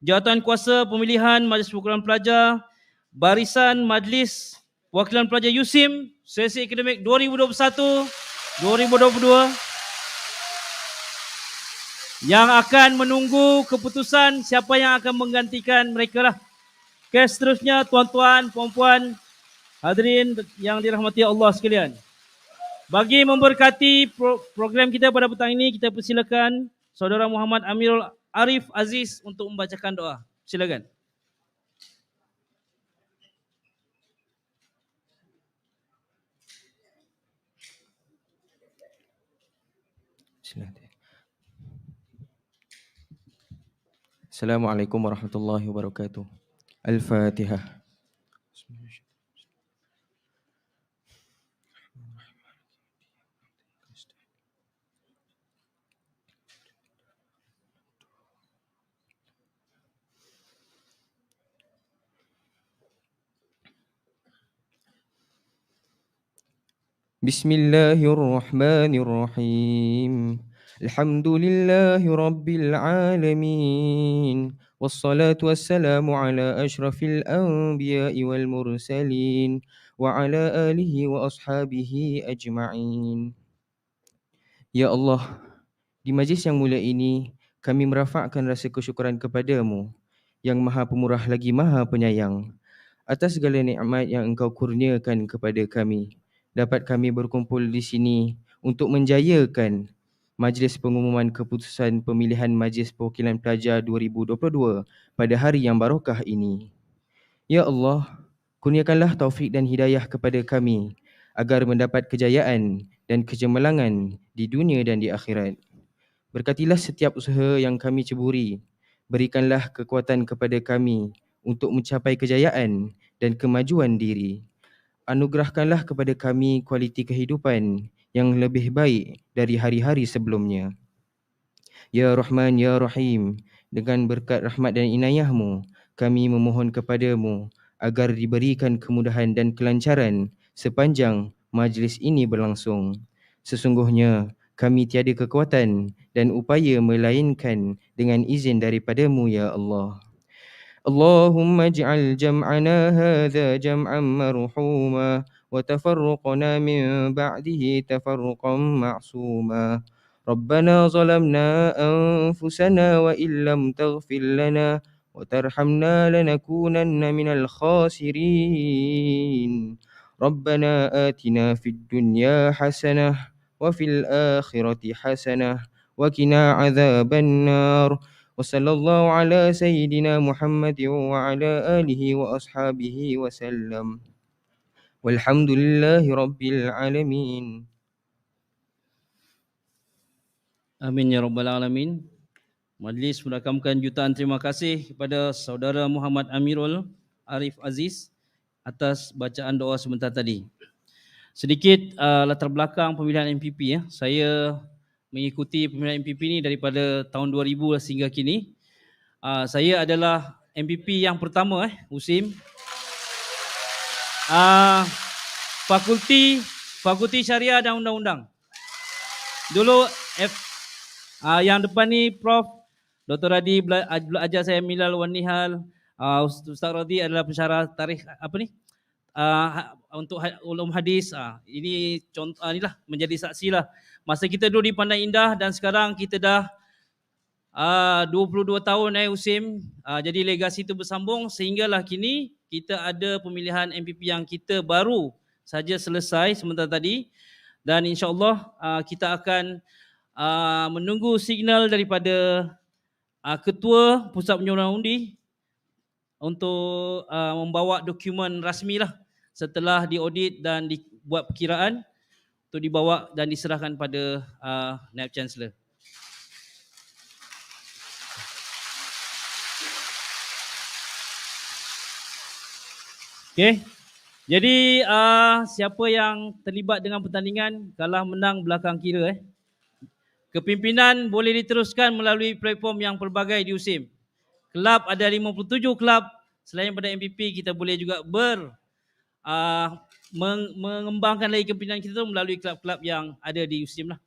Jawatan Kuasa Pemilihan Majlis Perwakilan Pelajar, Barisan Majlis Perwakilan Pelajar USIM, sesi akademik 2021-2022, yang akan menunggu keputusan siapa yang akan menggantikan mereka lah. Okay, seterusnya tuan-tuan, puan-puan, hadirin yang dirahmati Allah sekalian. Bagi memberkati program kita pada petang ini, kita persilakan Saudara Muhammad Amirul Arif Aziz untuk membacakan doa. Silakan. Assalamualaikum warahmatullahi wabarakatuh. Al-Fatihah. Bismillahirrahmanirrahim. Alhamdulillahi Rabbil Alamin. Wassalatu wassalamu ala ashrafil anbiya'i wal mursalin wa ala alihi wa ashabihi ajma'in. Ya Allah, di majlis yang mulia ini kami merafakkan rasa kesyukuran kepadamu yang Maha Pemurah lagi Maha Penyayang atas segala nikmat yang Engkau kurniakan kepada kami. Dapat kami berkumpul di sini untuk menjayakan Majlis Pengumuman Keputusan Pemilihan Majlis Perwakilan Pelajar 2022 pada hari yang barokah ini. Ya Allah, kurniakanlah taufik dan hidayah kepada kami agar mendapat kejayaan dan kecemerlangan di dunia dan di akhirat. Berkatilah setiap usaha yang kami ceburi. Berikanlah kekuatan kepada kami untuk mencapai kejayaan dan kemajuan diri. Anugerahkanlah kepada kami kualiti kehidupan yang lebih baik dari hari-hari sebelumnya. Ya Rahman, Ya Rahim, dengan berkat rahmat dan inayahmu, kami memohon kepadamu agar diberikan kemudahan dan kelancaran sepanjang majlis ini berlangsung. Sesungguhnya kami tiada kekuatan dan upaya melainkan dengan izin daripadamu, Ya Allah. Allahumma ij'al jam'ana hadha jam'an marhuma wa tafarruqana min ba'dihi tafarruqan ma'suma. Rabbana zalamna anfusana wa illam taghfir lana wa tarhamna lanakunanna minal khasirin. Rabbana atina fid dunya hasanah wa fil akhirati hasanah wa qina adzaban nar. Wassallallahu ala sayyidina Muhammad wa ala alihi wa ashabihi wa sallam. Walhamdulillahi rabbil alamin. Amin ya rabbal alamin. Majlis merakamkan jutaan terima kasih kepada Saudara Muhammad Amirul Arif Aziz atas bacaan doa sebentar tadi. sedikit latar belakang pemilihan MPP ya. Saya mengikuti pemilihan MPP ni daripada tahun 2000 sehingga kini. Saya adalah MPP yang pertama USIM. Fakulti Syariah dan Undang-Undang. Dulu yang depan ni Prof Dr. Radi ajar saya Milal wan Nihal. Ustaz Radi adalah pensyarah tarikh untuk ulum hadis. Ini contoh inilah menjadi saksi lah. Masa kita dulu di Pandai Indah dan sekarang kita dah 22 tahun USIM. Jadi legasi itu bersambung sehinggalah kini kita ada pemilihan MPP yang kita baru saja selesai sebentar tadi, dan insya-Allah kita akan menunggu signal daripada Ketua Pusat Penyuluhan Undi untuk membawa dokumen rasmi lah setelah diaudit dan dibuat perkiraan untuk dibawa dan diserahkan pada Naib Chancellor. Okey. Jadi siapa yang terlibat dengan pertandingan kalah menang belakang kira Kepimpinan boleh diteruskan melalui platform yang pelbagai di USIM. Kelab ada 57 kelab. Selain pada MPP, kita boleh juga mengembangkan lagi kepimpinan kita melalui kelab-kelab yang ada di USIM lah.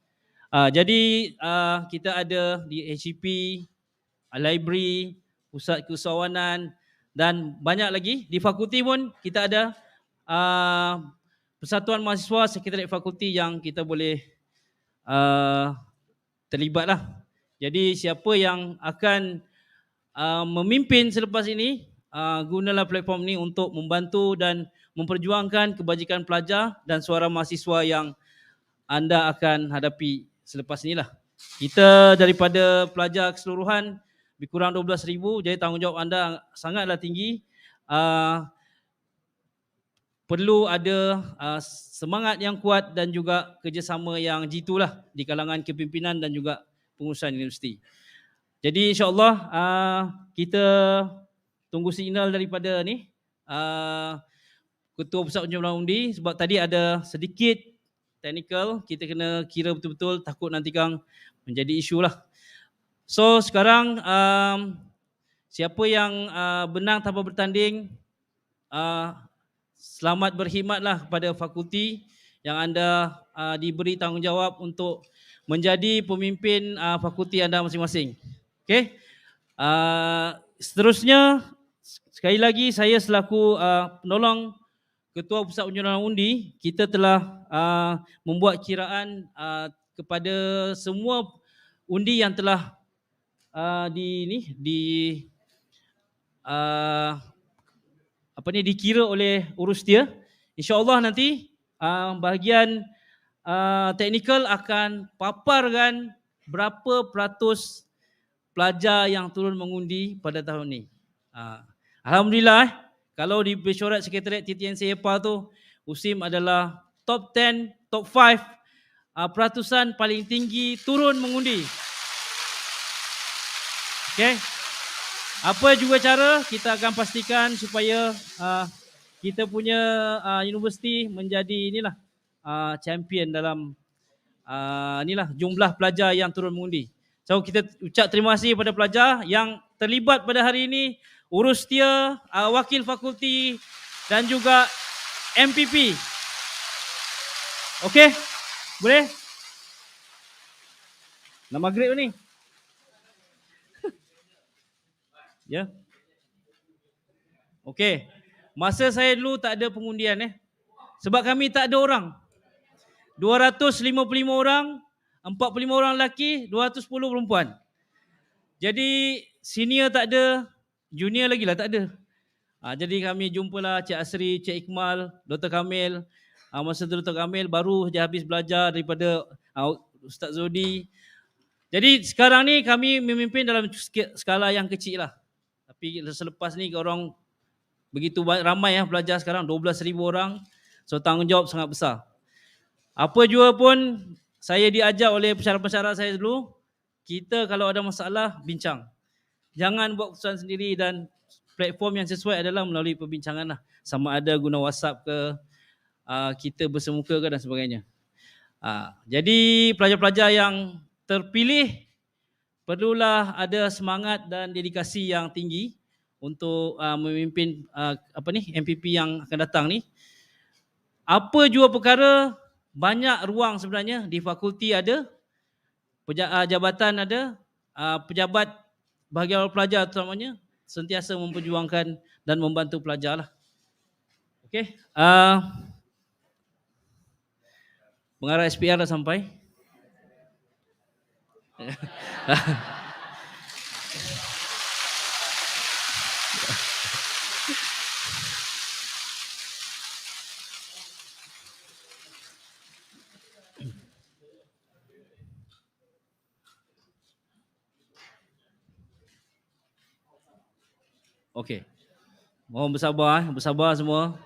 Jadi kita ada di HCP, library, pusat keusahawanan dan banyak lagi. Di fakulti pun kita ada Persatuan Mahasiswa Sekretariat Fakulti yang kita boleh terlibatlah. Jadi siapa yang akan memimpin selepas ini, gunalah platform ini untuk membantu dan memperjuangkan kebajikan pelajar dan suara mahasiswa yang anda akan hadapi selepas inilah. Kita daripada pelajar keseluruhan lebih kurang 12,000, jadi tanggungjawab anda sangatlah tinggi. Perlu ada semangat yang kuat dan juga kerjasama yang jitulah di kalangan kepimpinan dan juga pengurusan universiti. Jadi insya-Allah kita tunggu signal daripada ni Ketua Pusat Penyuluhan Undi, sebab tadi ada sedikit technical, kita kena kira betul-betul, takut nanti kang menjadi isu lah. So sekarang siapa yang benang tanpa bertanding, selamat berkhidmatlah kepada fakulti yang anda diberi tanggungjawab untuk menjadi pemimpin fakulti anda masing-masing. Okey. Seterusnya, sekali lagi saya selaku penolong Ketua Pusat Penyuluhan Undi, kita telah membuat kiraan kepada semua undi yang telah dikira oleh urus dia. InsyaAllah nanti bahagian teknikal akan paparkan berapa peratus pelajar yang turun mengundi pada tahun ini. Alhamdulillah, kalau di Mesyuarat Sekretariat TTNC EPA tu, USIM adalah top 10, top 5 peratusan paling tinggi turun mengundi. Okay. Apa juga cara kita akan pastikan supaya kita punya universiti menjadi inilah champion dalam inilah jumlah pelajar yang turun mengundi. So kita ucap terima kasih kepada pelajar yang terlibat pada hari ini, urus setia, wakil fakulti dan juga MPP. Okey? Boleh? Nak maghrib ni? Ya. Okey. Masa saya dulu tak ada pengundian sebab kami tak ada orang. 255 orang, 45 orang lelaki, 210 perempuan. Jadi senior tak ada, junior lagi lah tak ada. Jadi kami jumpalah Cik Asri, Cik Ikmal, Dr. Kamil. Masa tu Dr. Kamil baru je habis belajar daripada Ustaz Zodi. Jadi sekarang ni kami memimpin dalam skala yang kecil lah. Tapi selepas ni orang begitu ramai pelajar sekarang, 12,000 orang. So tanggungjawab sangat besar. Apa jua pun saya diajar oleh pensyarah-pensyarah saya dulu, kita kalau ada masalah, bincang. Jangan buat keputusan sendiri dan platform yang sesuai adalah melalui perbincangan lah. Sama ada guna WhatsApp ke, kita bersemuka ke dan sebagainya. Jadi pelajar-pelajar yang terpilih perlulah ada semangat dan dedikasi yang tinggi untuk memimpin MPP yang akan datang ni. Apa jua perkara, banyak ruang sebenarnya di fakulti ada, jabatan ada, pejabat bahagian pelajar terutamanya sentiasa memperjuangkan dan membantu pelajar lah. Okey. Pengarah SPR dah sampai. Okey. Mohon bersabar semua.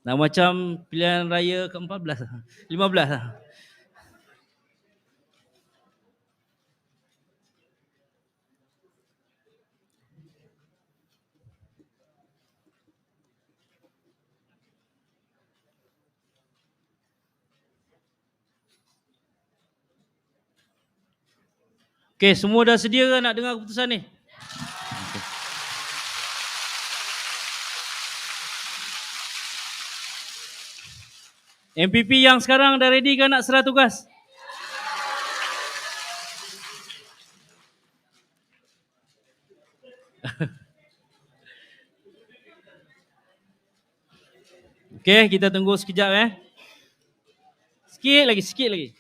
Nah, macam pilihan raya ke-14, 15 lah. Okey, semua dah sedia ke nak dengar keputusan ni? MPP yang sekarang dah ready ke nak serah tugas? Okey, kita tunggu sekejap Sikit lagi.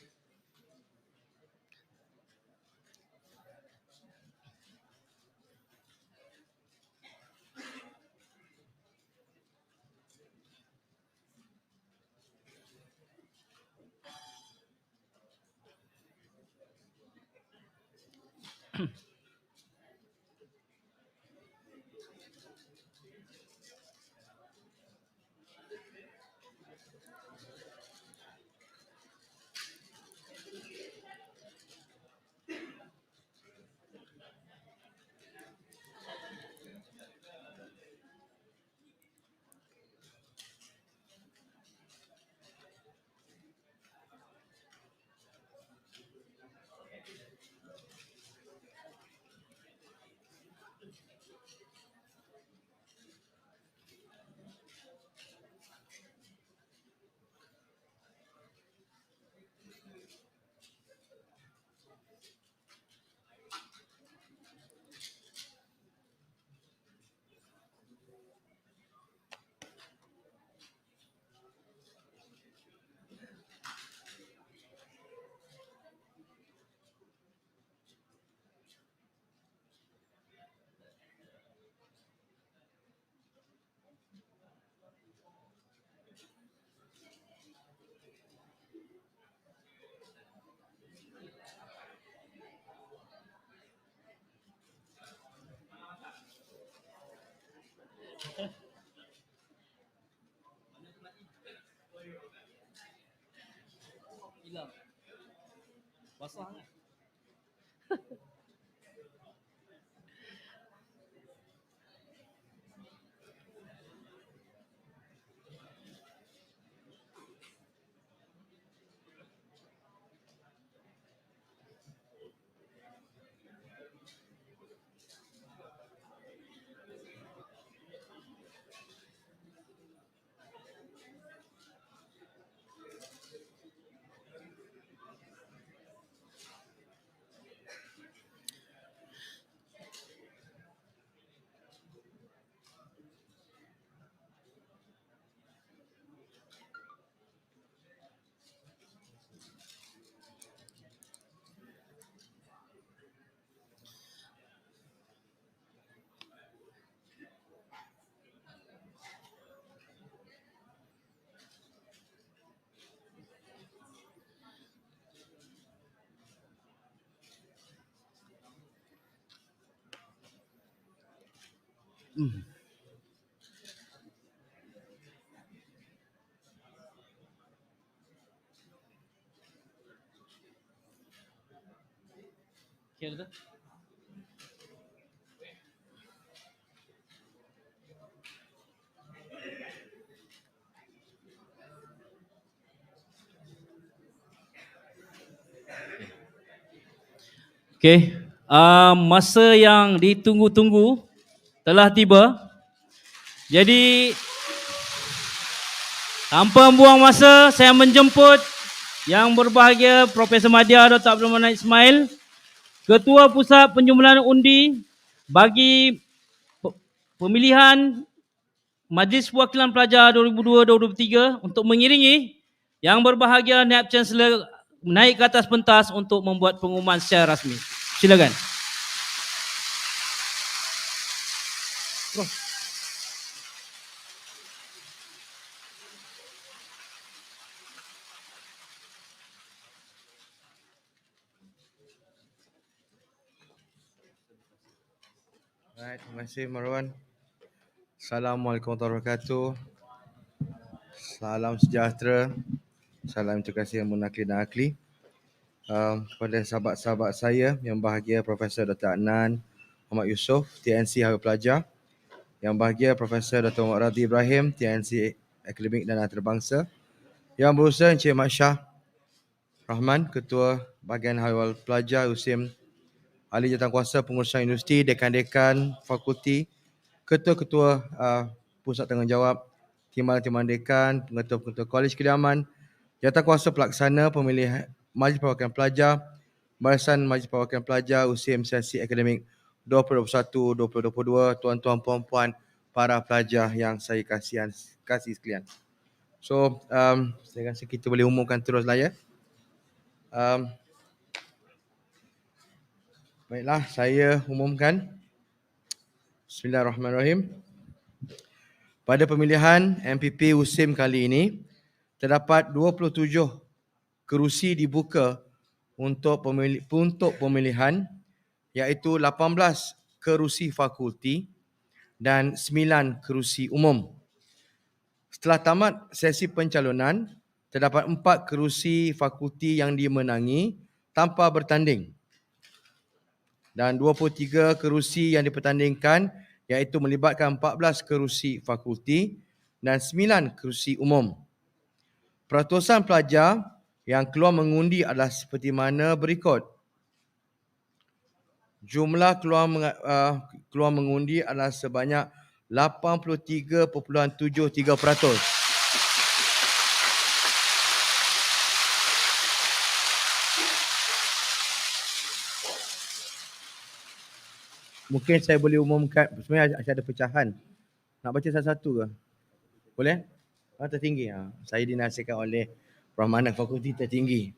Hilang. Basah kan? Okey dah. Okey. Masa yang ditunggu-tunggu telah tiba. Jadi tanpa membuang masa, saya menjemput yang berbahagia Profesor Madya Dr. Abdul Manan Ismail, Ketua Pusat Penjumlahan Undi bagi pemilihan Majlis Perwakilan Pelajar 2002-2023 untuk mengiringi yang berbahagia Naib Chancellor naik ke atas pentas untuk membuat pengumuman secara rasmi. Silakan. Baik, terima kasih Marwan. Assalamualaikum warahmatullahi wabarakatuh. Salam sejahtera. Salam terkasih yang munakli dan akli. Kepada sahabat-sahabat saya yang bahagia Profesor Dr. Adnan Muhammad Yusof, TNC Hari Pelajar. Yang bahagia Profesor Dr. Muhammad Radhi Ibrahim, TNC Akademik dan Antarabangsa. Yang berusaha Encik Mat Shah Rahman, Ketua Bahagian Hawal Pelajar USIM, Ahli Jawatankuasa Pengurusan Universiti, Dekan-Dekan Fakulti, Ketua-Ketua Pusat Tanggungjawab, Timbalan-Timbalan Dekan, Pengetua-Pengetua Kolej Kediaman, Jawatankuasa Pelaksana Pemilihan Majlis Perwakilan Pelajar, Barisan Majlis Perwakilan Pelajar USIM Sesi Akademik 2021-2022, tuan-tuan puan-puan, para pelajar yang saya kasih sekalian. So, saya rasa kita boleh umumkan teruslah ya. Baiklah, saya umumkan. Bismillahirrahmanirrahim. Pada pemilihan MPP USIM kali ini, terdapat 27 kerusi dibuka untuk pemilihan, iaitu 18 kerusi fakulti dan 9 kerusi umum. Setelah tamat sesi pencalonan, terdapat 4 kerusi fakulti yang dimenangi tanpa bertanding. Dan 23 kerusi yang dipertandingkan iaitu melibatkan 14 kerusi fakulti dan 9 kerusi umum. Peratusan pelajar yang keluar mengundi adalah seperti mana berikut. Jumlah keluar mengundi adalah sebanyak 83.73%. Mungkin saya boleh umumkan, sebenarnya ada pecahan. Nak baca satu-satu ke? Boleh? Tertinggi. Saya dinasihatkan oleh Peramanan Fakulti Tertinggi.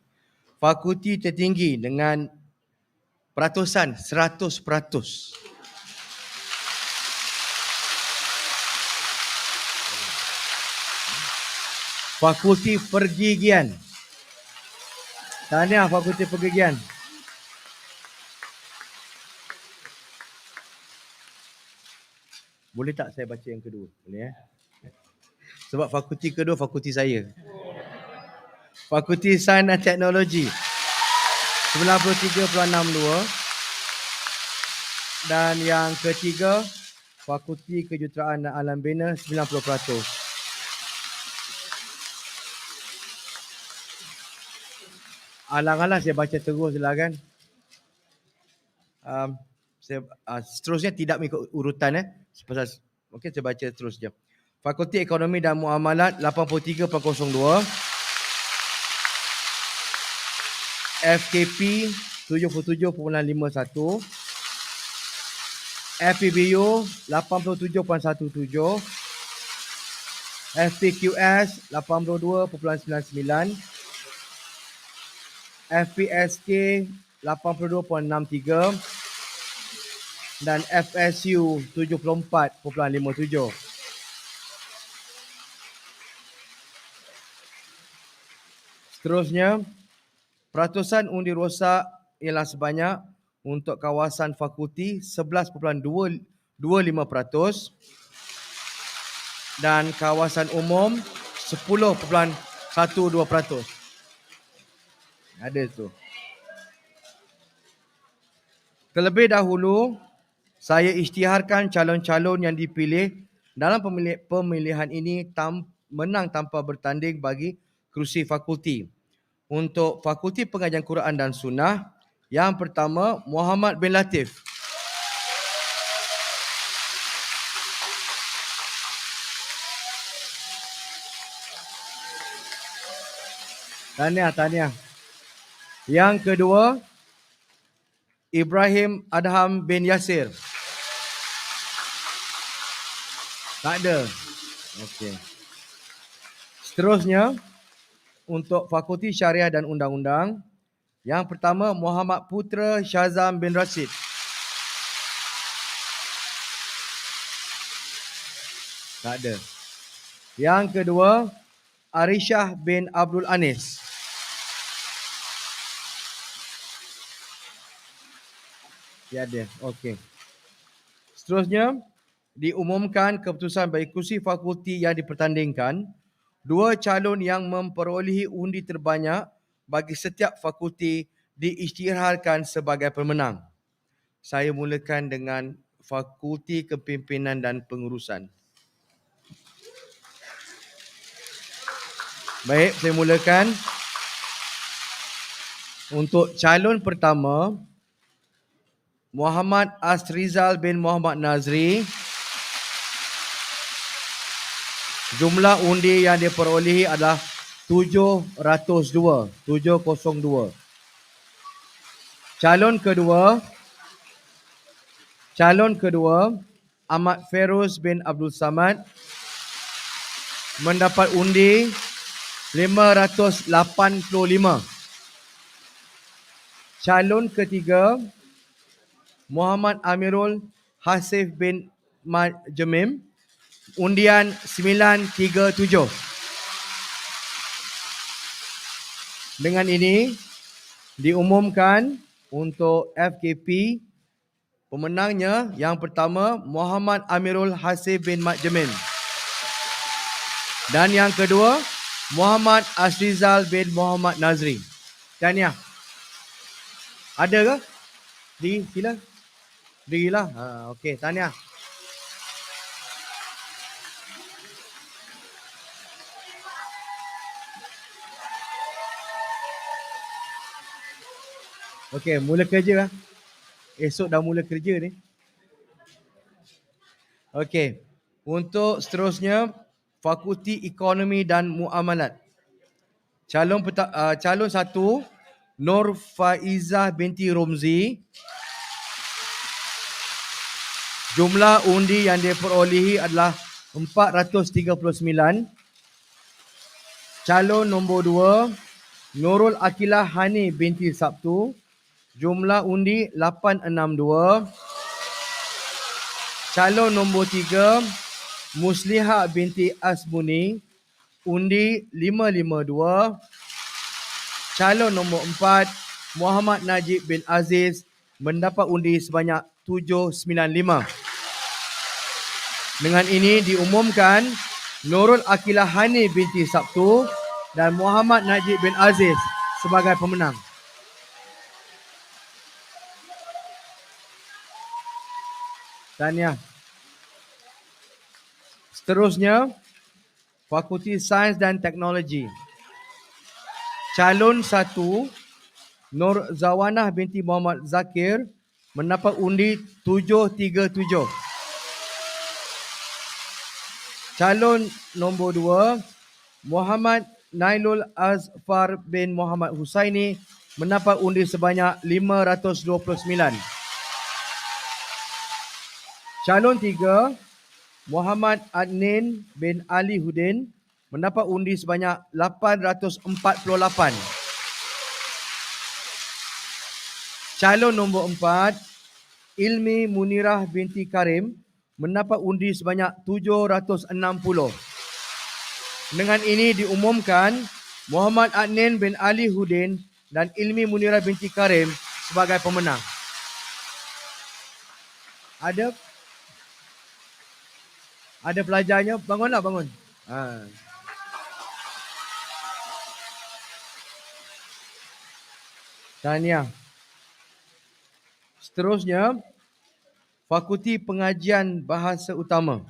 Fakulti tertinggi dengan peratusan 100%. Fakulti Pergigian. Tahniah Fakulti Pergigian. Boleh tak saya baca yang kedua? Boleh Sebab fakulti kedua fakulti saya. Fakulti Sains dan Teknologi 93.62. Dan yang ketiga, Fakulti Kejuruteraan dan Alam Bina 90%. Alang-alang saya baca terus silakan. Seterusnya tidak mengikut urutan Okey, saya baca terus je. Fakulti Ekonomi dan Muamalat 83.02. FKP 77.51. FPBU 87.17. FPQS 82.99. FPSK 82.63. Dan FSU 74.57. Seterusnya, peratusan undi rosak ialah sebanyak untuk kawasan fakulti 11.25% dan kawasan umum 10.12%. Ada tu. Terlebih dahulu, saya isytiharkan calon-calon yang dipilih dalam pemilihan ini menang tanpa bertanding bagi kerusi fakulti. Untuk Fakulti Pengajian Quran dan Sunnah, Yang pertama, Muhammad bin Latif. Tahniah. Yang kedua, Ibrahim Adham bin Yasir. Tak ada. Okey. Seterusnya, untuk Fakulti Syariah dan Undang-Undang, yang pertama, Muhammad Putra Syazam bin Rashid. Tak ada. Yang kedua, Arishah bin Abdul Anis. Tiada. Okey. Seterusnya, diumumkan keputusan bagi kursi fakulti yang dipertandingkan. 2 calon yang memperolehi undi terbanyak bagi setiap fakulti diisytiharkan sebagai pemenang. Saya mulakan dengan Fakulti Kepimpinan dan Pengurusan. Baik, saya mulakan. Untuk calon pertama, Muhammad Asrizal bin Muhammad Nazri. Jumlah undi yang diperolehi adalah 702. Calon kedua, Ahmad Feroz bin Abdul Samad mendapat undi 585. Calon ketiga, Muhammad Amirul Hasif bin Majemim, undian 937. Dengan ini diumumkan untuk FKP pemenangnya yang pertama Muhammad Amirul Hasif bin Majemim. Dan yang kedua Muhammad Asrizal bin Muhammad Nazri. Tahniah. Ada ke? Sila. Berilah. Okey, tahniah. Okey, mula kerja lah. Esok dah mula kerja ni. Okey. Untuk seterusnya, Fakulti Ekonomi dan Muamalat. Calon satu, Nur Faizah binti Romzi. Jumlah undi yang diperolehi adalah 439. Calon nombor 2, Nurul Akilah Hani binti Sabtu. Jumlah undi 862. Calon nombor 3, Musliha binti Asmuni. Undi 552. Calon nombor 4, Muhammad Najib bin Aziz mendapat undi sebanyak 795. Dengan ini diumumkan Nurul Akilah Hani binti Sabtu dan Muhammad Najib bin Aziz sebagai pemenang. Tahniah. Seterusnya, Fakulti Sains dan Teknologi. Calon 1, Nur Zawanah binti Muhammad Zakir mendapat undi 737. Calon nombor 2, Muhammad Nailul Azfar bin Muhammad Husaini mendapat undi sebanyak 529. Calon 3, Muhammad Adnin bin Ali Hudin mendapat undi sebanyak 848. Calon nombor 4, Ilmi Munirah binti Karim mendapat undi sebanyak 760. Dengan ini diumumkan Muhammad Adnin bin Ali Hudin dan Ilmi Munirah binti Karim sebagai pemenang. Ada pelajarnya? Bangunlah, bangun. Tahniah. Seterusnya, Fakulti Pengajian Bahasa Utama.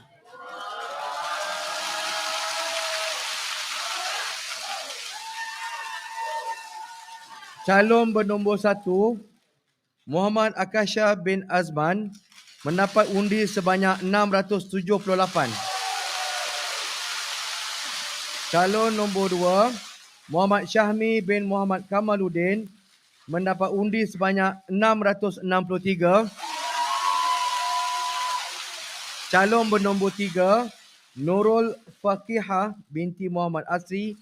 Calon bernombor 1, Muhammad Akasha bin Azman mendapat undi sebanyak 678. Calon nombor 2, Muhammad Syahmi bin Muhammad Kamaluddin mendapat undi sebanyak 663. Calon bernombor 3, Nurul Fakihah binti Muhammad Asri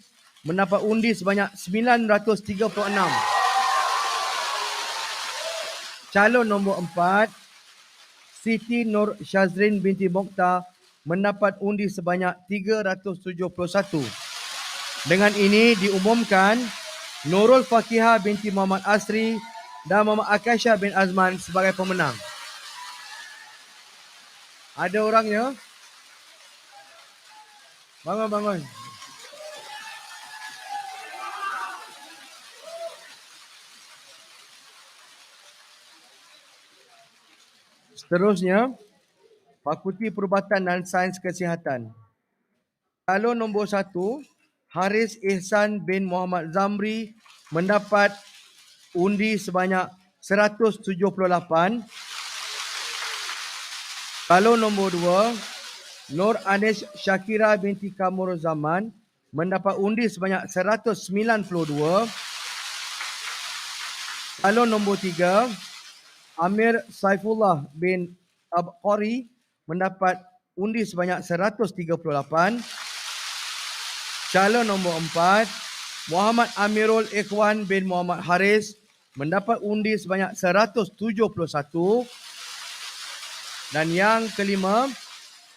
mendapat undi sebanyak 936. Calon nombor 4, Siti Nur Syazrin binti Mokhtar mendapat undi sebanyak 371. Dengan ini diumumkan Nurul Fakihah binti Muhammad Asri dan Muhammad Akasha bin Azman sebagai pemenang. Ada orangnya? Bangun. Seterusnya, Fakulti Perubatan dan Sains Kesihatan. Calon nombor 1, Haris Ihsan bin Muhammad Zamri mendapat undi sebanyak 178. Calon nombor 2, Nur Anish Syakira binti Kamur Zaman mendapat undi sebanyak 192. Calon nombor 3, Amir Saifullah bin Abqari mendapat undi sebanyak 138. Calon nombor 4, Muhammad Amirul Ikhwan bin Muhammad Haris mendapat undi sebanyak 171. Dan yang kelima,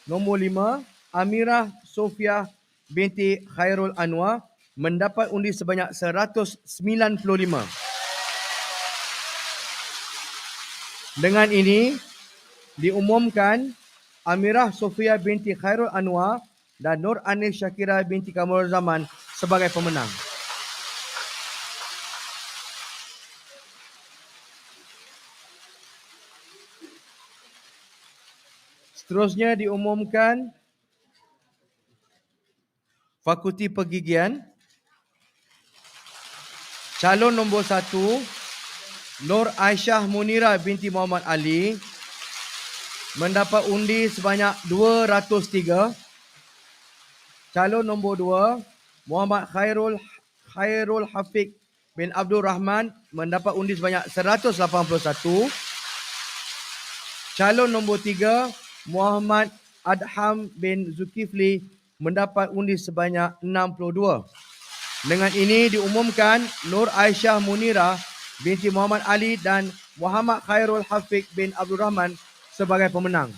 nombor 5, Amirah Sofia binti Khairul Anwar mendapat undi sebanyak 195. Dengan ini diumumkan Amirah Sofia binti Khairul Anwar dan Nur Anis Syakira binti Kamrul Zaman sebagai pemenang. Seterusnya diumumkan Fakulti Pergigian. Calon nombor 1, Nur Aisyah Munira binti Muhammad Ali mendapat undi sebanyak 203. Calon nombor 2, Muhammad Khairul Hafiq bin Abdul Rahman mendapat undi sebanyak 181. Calon nombor 3, Muhammad Adham bin Zulkifli mendapat undi sebanyak 62. Dengan ini diumumkan Nur Aisyah Munira binti Muhammad Ali dan Muhammad Khairul Hafiq bin Abdul Rahman sebagai pemenang.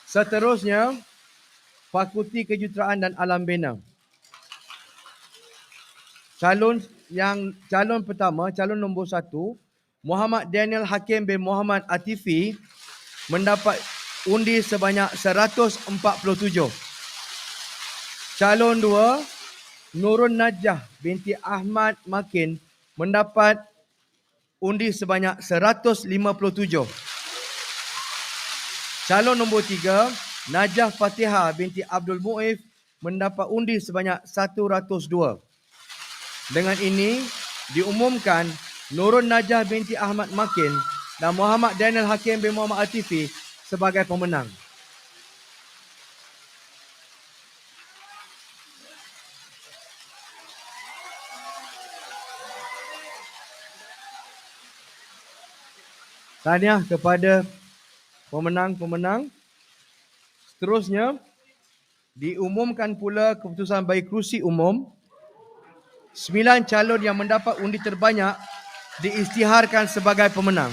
Seterusnya, Fakulti Kejuruteraan dan Alam Bina. Calon pertama, calon nombor 1, Muhammad Daniel Hakim bin Muhammad Atifi mendapat undi sebanyak 147. Calon 2, Nurun Najah binti Ahmad Makin mendapat undi sebanyak 157. Calon nombor 3, Najah Fatihah binti Abdul Mu'if mendapat undi sebanyak 102. Dengan ini diumumkan Nurun Najah binti Ahmad Makin dan Muhammad Daniel Hakim bin Muhammad Atifi sebagai pemenang. Tahniah kepada pemenang-pemenang. Seterusnya, diumumkan pula keputusan bagi kerusi umum. 9 calon yang mendapat undi terbanyak diisytiharkan sebagai pemenang.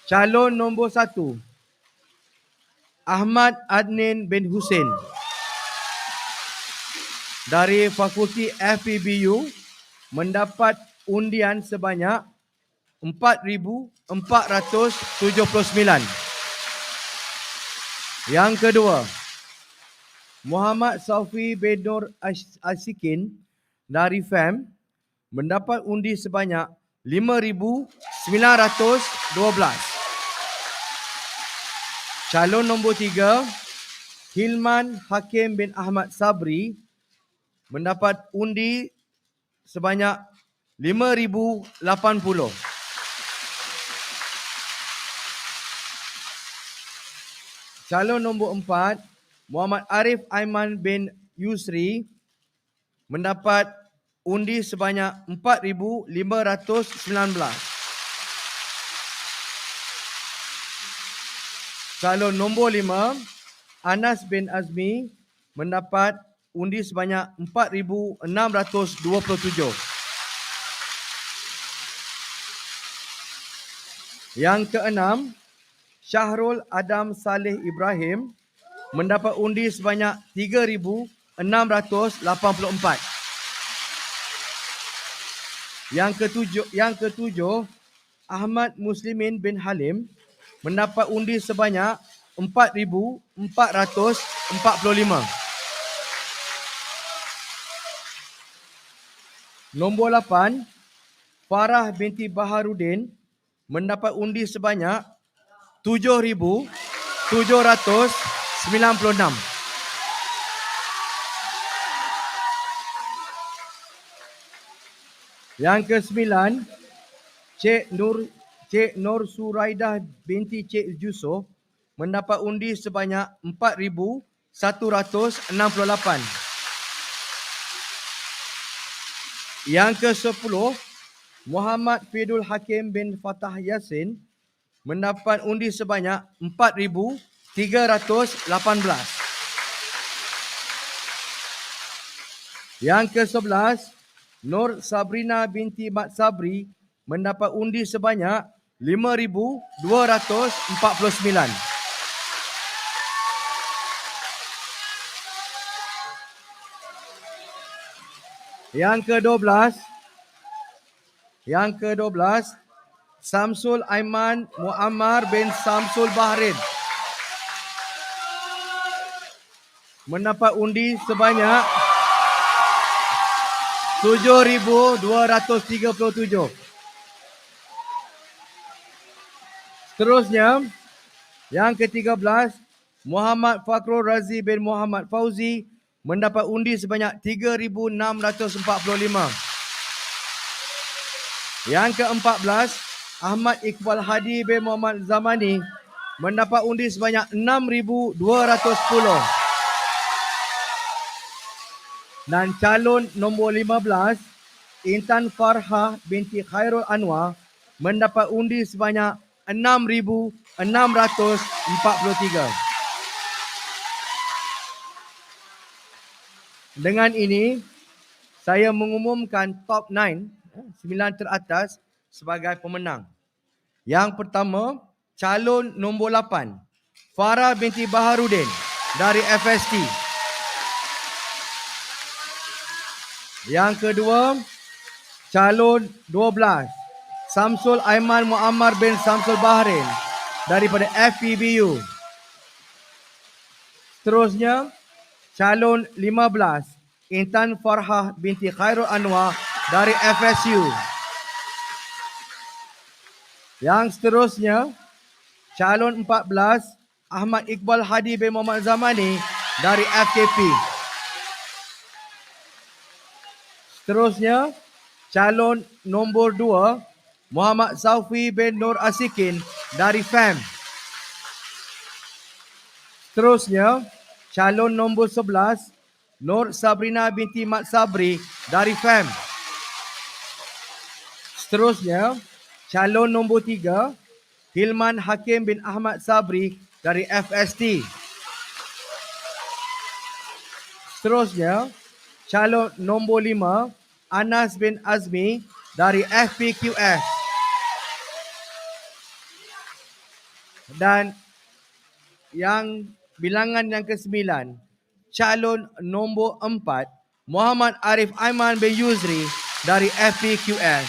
Calon nombor 1, Ahmad Adnin bin Hussein dari Fakulti FPBU mendapat undian sebanyak 4,479. Yang kedua, Muhammad Saufi bin Nur Asikin dari FEM mendapat undi sebanyak 5,912. Calon nombor 3, Hilman Hakim bin Ahmad Sabri mendapat undi sebanyak 5,080. Calon nombor 4, Muhammad Arif Aiman bin Yusri mendapat undi sebanyak 4,519. Calon nombor 5, Anas bin Azmi mendapat undi sebanyak 4,627. Yang keenam, Syahrul Adam Saleh Ibrahim mendapat undi sebanyak 3,684. Yang ketujuh, Ahmad Muslimin bin Halim mendapat undi sebanyak 4,445. Nombor 8, Farah binti Baharudin mendapat undi sebanyak 7,796. Yang ke-9, Cik Nur Suraidah binti Cik Yusof mendapat undi sebanyak 4,168. Yang ke-10, Muhammad Fidul Hakim bin Fatah Yasin mendapat undi sebanyak 4,318. Yang ke-11, Nur Sabrina binti Mat Sabri mendapat undi sebanyak 5,249. Yang ke-12, Samsul Aiman Muammar bin Samsul Bahrain mendapat undi sebanyak 7,237. Seterusnya, yang ke-13, Muhammad Fakhrul Razi bin Muhammad Fauzi mendapat undi sebanyak 3,645. Yang ke-14, Ahmad Iqbal Hadi bin Muhammad Zamani mendapat undi sebanyak 6,210. Dan calon nombor 15, Intan Farhah binti Khairul Anwar mendapat undi sebanyak 6,643. Dengan ini, saya mengumumkan top 9, 9 teratas sebagai pemenang. Yang pertama, calon nombor 8, Farah binti Baharudin dari FST. Yang kedua, calon 12, Samsul Aiman Muammar bin Samsul Bahrain daripada FPBU. Seterusnya, calon 15, Intan Farhah binti Khairul Anwar dari FSU. Yang seterusnya, calon 14, Ahmad Iqbal Hadi bin Muhammad Zamani dari FKP. Seterusnya, calon nombor 2, Muhammad Saufi bin Nur Asikin dari FAM. Seterusnya, calon nombor 11, Nur Sabrina binti Mat Sabri dari FAM. Seterusnya, calon nombor 3, Hilman Hakim bin Ahmad Sabri dari FST. Seterusnya, calon nombor 5, Anas bin Azmi dari FPQS. Dan yang bilangan yang ke-9, calon nombor 4, Muhammad Arif Aiman bin Yusri dari FPQS.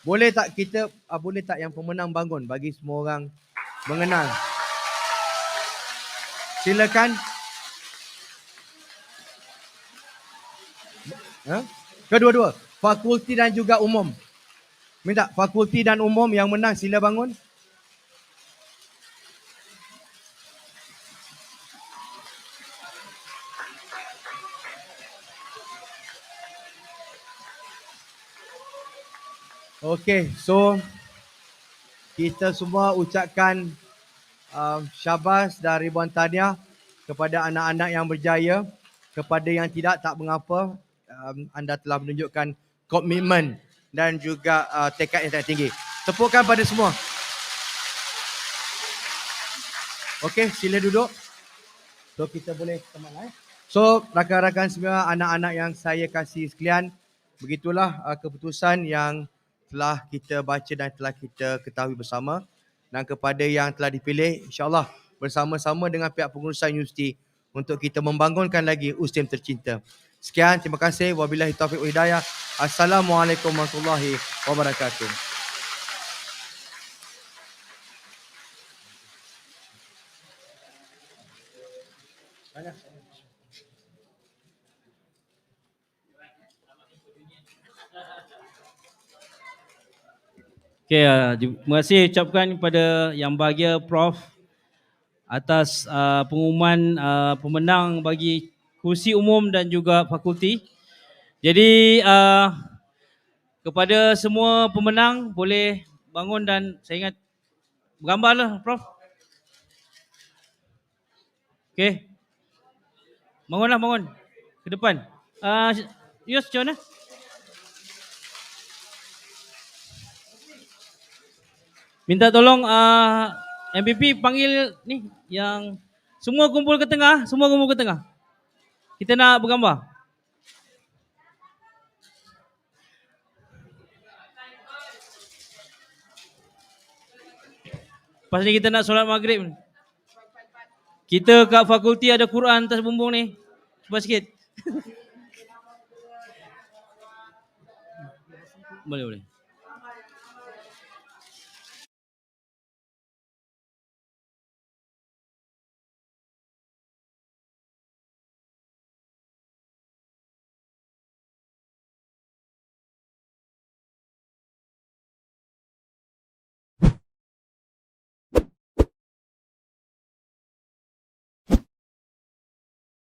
Boleh tak yang pemenang bangun bagi semua orang mengenal? Silakan. Kedua-dua, fakulti dan juga umum. Minta fakulti dan umum yang menang sila bangun. Okey, so kita semua ucapkan syabas dan ribuan tahniah kepada anak-anak yang berjaya. Kepada yang tidak, tak mengapa. Anda telah menunjukkan komitmen dan juga tekad yang sangat tinggi. Tepukkan pada semua. Okey, sila duduk. So kita boleh kemana? So rakan-rakan semua, anak-anak yang saya kasih sekalian, begitulah keputusan yang telah kita baca dan telah kita ketahui bersama. Dan kepada yang telah dipilih, insyaAllah bersama-sama dengan pihak pengurusan universiti untuk kita membangunkan lagi USIM tercinta. Sekian, terima kasih. Wabillahi taufiq wa hidayah. Assalamualaikum warahmatullahi wabarakatuh. Okey, terima kasih ucapkan kepada yang bahagia Prof atas pengumuman pemenang bagi kursi umum dan juga fakulti. Jadi kepada semua pemenang boleh bangun dan saya ingat bergambarlah Prof. Okey. Bangunlah, bangun. Ke depan. Yus, macam mana? Minta tolong MPP panggil ni yang semua kumpul ke tengah, semua kumpul ke tengah. Kita nak bergambar. Lepas ni kita nak solat maghrib. Kita kat fakulti ada Quran atas bumbung ni. Cepat sikit. Boleh, boleh.